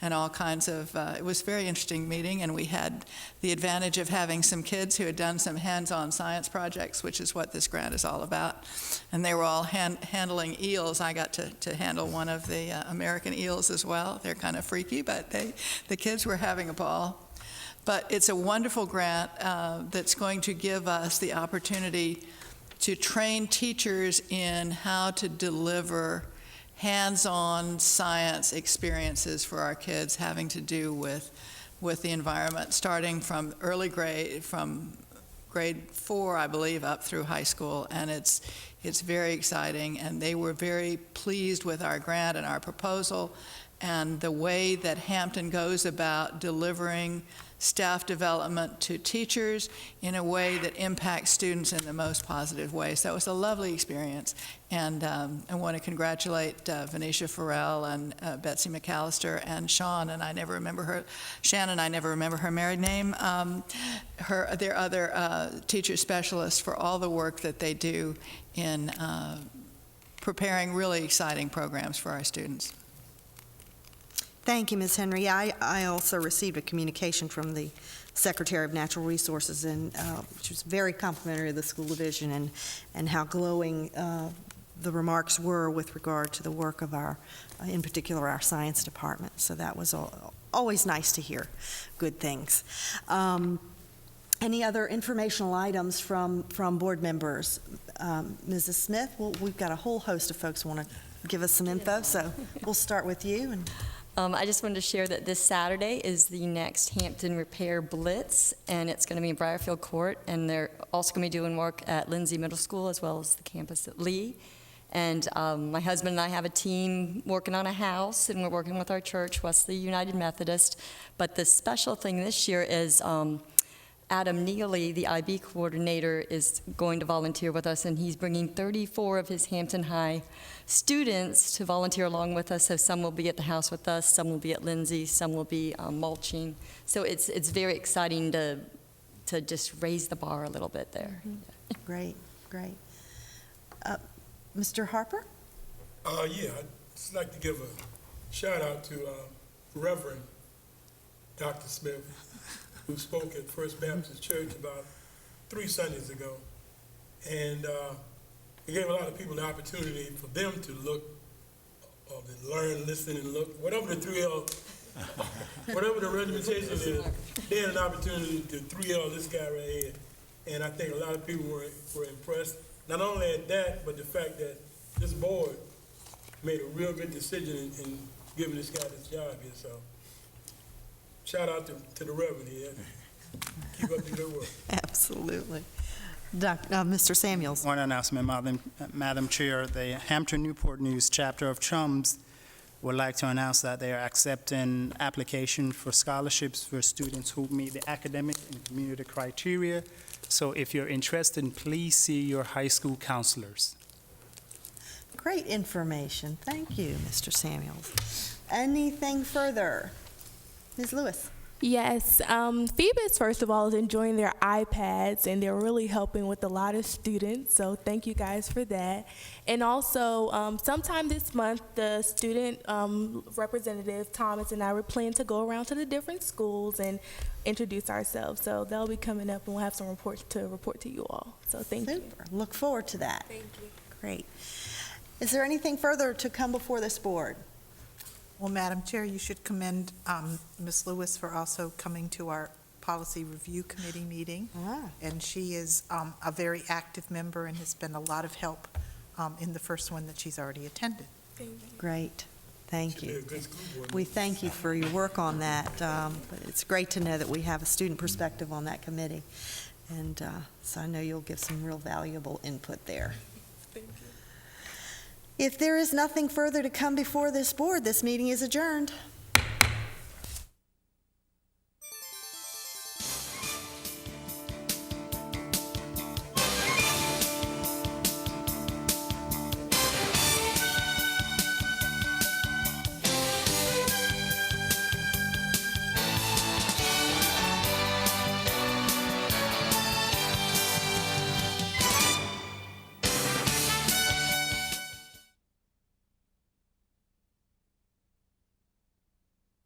Speaker 2: and all kinds of, it was a very interesting meeting, and we had the advantage of having some kids who had done some hands-on science projects, which is what this grant is all about. And they were all handling eels. I got to handle one of the American eels as well. They're kind of freaky, but the kids were having a ball. But it's a wonderful grant that's going to give us the opportunity to train teachers in how to deliver hands-on science experiences for our kids having to do with the environment, starting from early grade, from grade 4, I believe, up through high school. And it's very exciting, and they were very pleased with our grant and our proposal and the way that Hampton goes about delivering staff development to teachers in a way that impacts students in the most positive way. So it was a lovely experience. And I want to congratulate Venetia Farrell and Betsy McAllister and Shannon, I never remember her married name, their other teacher specialists for all the work that they do in preparing really exciting programs for our students.
Speaker 1: Thank you, Ms. Henry. I also received a communication from the Secretary of Natural Resources, and which was very complimentary of the school division and how glowing the remarks were with regard to the work of our, in particular, our science department. So that was always nice to hear good things. Any other informational items from board members? Mrs. Smith, we've got a whole host of folks who want to give us some info, so we'll start with you.
Speaker 16: I just wanted to share that this Saturday is the next Hampton Repair Blitz, and it's going to be in Briarfield Court, and they're also going to be doing work at Lindsay Middle School as well as the campus at Lee. And my husband and I have a team working on a house, and we're working with our church, Wesley United Methodist. But the special thing this year is Adam Neely, the IB coordinator, is going to volunteer with us, and he's bringing 34 of his Hampton High students to volunteer along with us. So some will be at the house with us, some will be at Lindsay, some will be mulching. So it's very exciting to just raise the bar a little bit there.
Speaker 1: Mm-hmm. Great. Mr. Harper?
Speaker 3: Yeah, I'd just like to give a shout out to Reverend Dr. Smith, who spoke at First Baptist Church about 3 Sundays ago. And it gave a lot of people the opportunity for them to look, or to learn, listen, and look, whatever the 3L, whatever the regimentation is, they had an opportunity to 3L this guy right here. And I think a lot of people were impressed, not only at that, but the fact that this board made a real good decision in giving this guy this job here. So shout out to the Reverend here. Keep up the good work.
Speaker 1: Absolutely. Mr. Samuels.
Speaker 5: One announcement, Madam Chair. The Hampton Newport News chapter of CHUMS would like to announce that they are accepting application for scholarships for students who meet the academic and community criteria. So if you're interested, please see your high school counselors.
Speaker 1: Great information. Thank you, Mr. Samuels. Anything further? Ms. Lewis.
Speaker 17: Yes, Phoebus, first of all, is enjoying their iPads, and they're really helping with a lot of students, so thank you guys for that. And also, sometime this month, the student representative, Thomas, and I were planning to go around to the different schools and introduce ourselves, so they'll be coming up, and we'll have some reports to report to you all, so thank you.
Speaker 1: Look forward to that.
Speaker 17: Thank you.
Speaker 1: Great. Is there anything further to come before this board?
Speaker 21: Well, Madam Chair, you should commend Ms. Lewis for also coming to our Policy Review Committee meeting. And she is a very active member and has been a lot of help in the first one that she's already attended.
Speaker 1: Great. Thank
Speaker 3: Should be
Speaker 1: you.
Speaker 3: a good school board.
Speaker 1: We thank you for your work on that. But it's great to know that we have a student perspective on that committee. And so I know you'll give some real valuable input there. If there is nothing further to come before this board, this meeting is adjourned.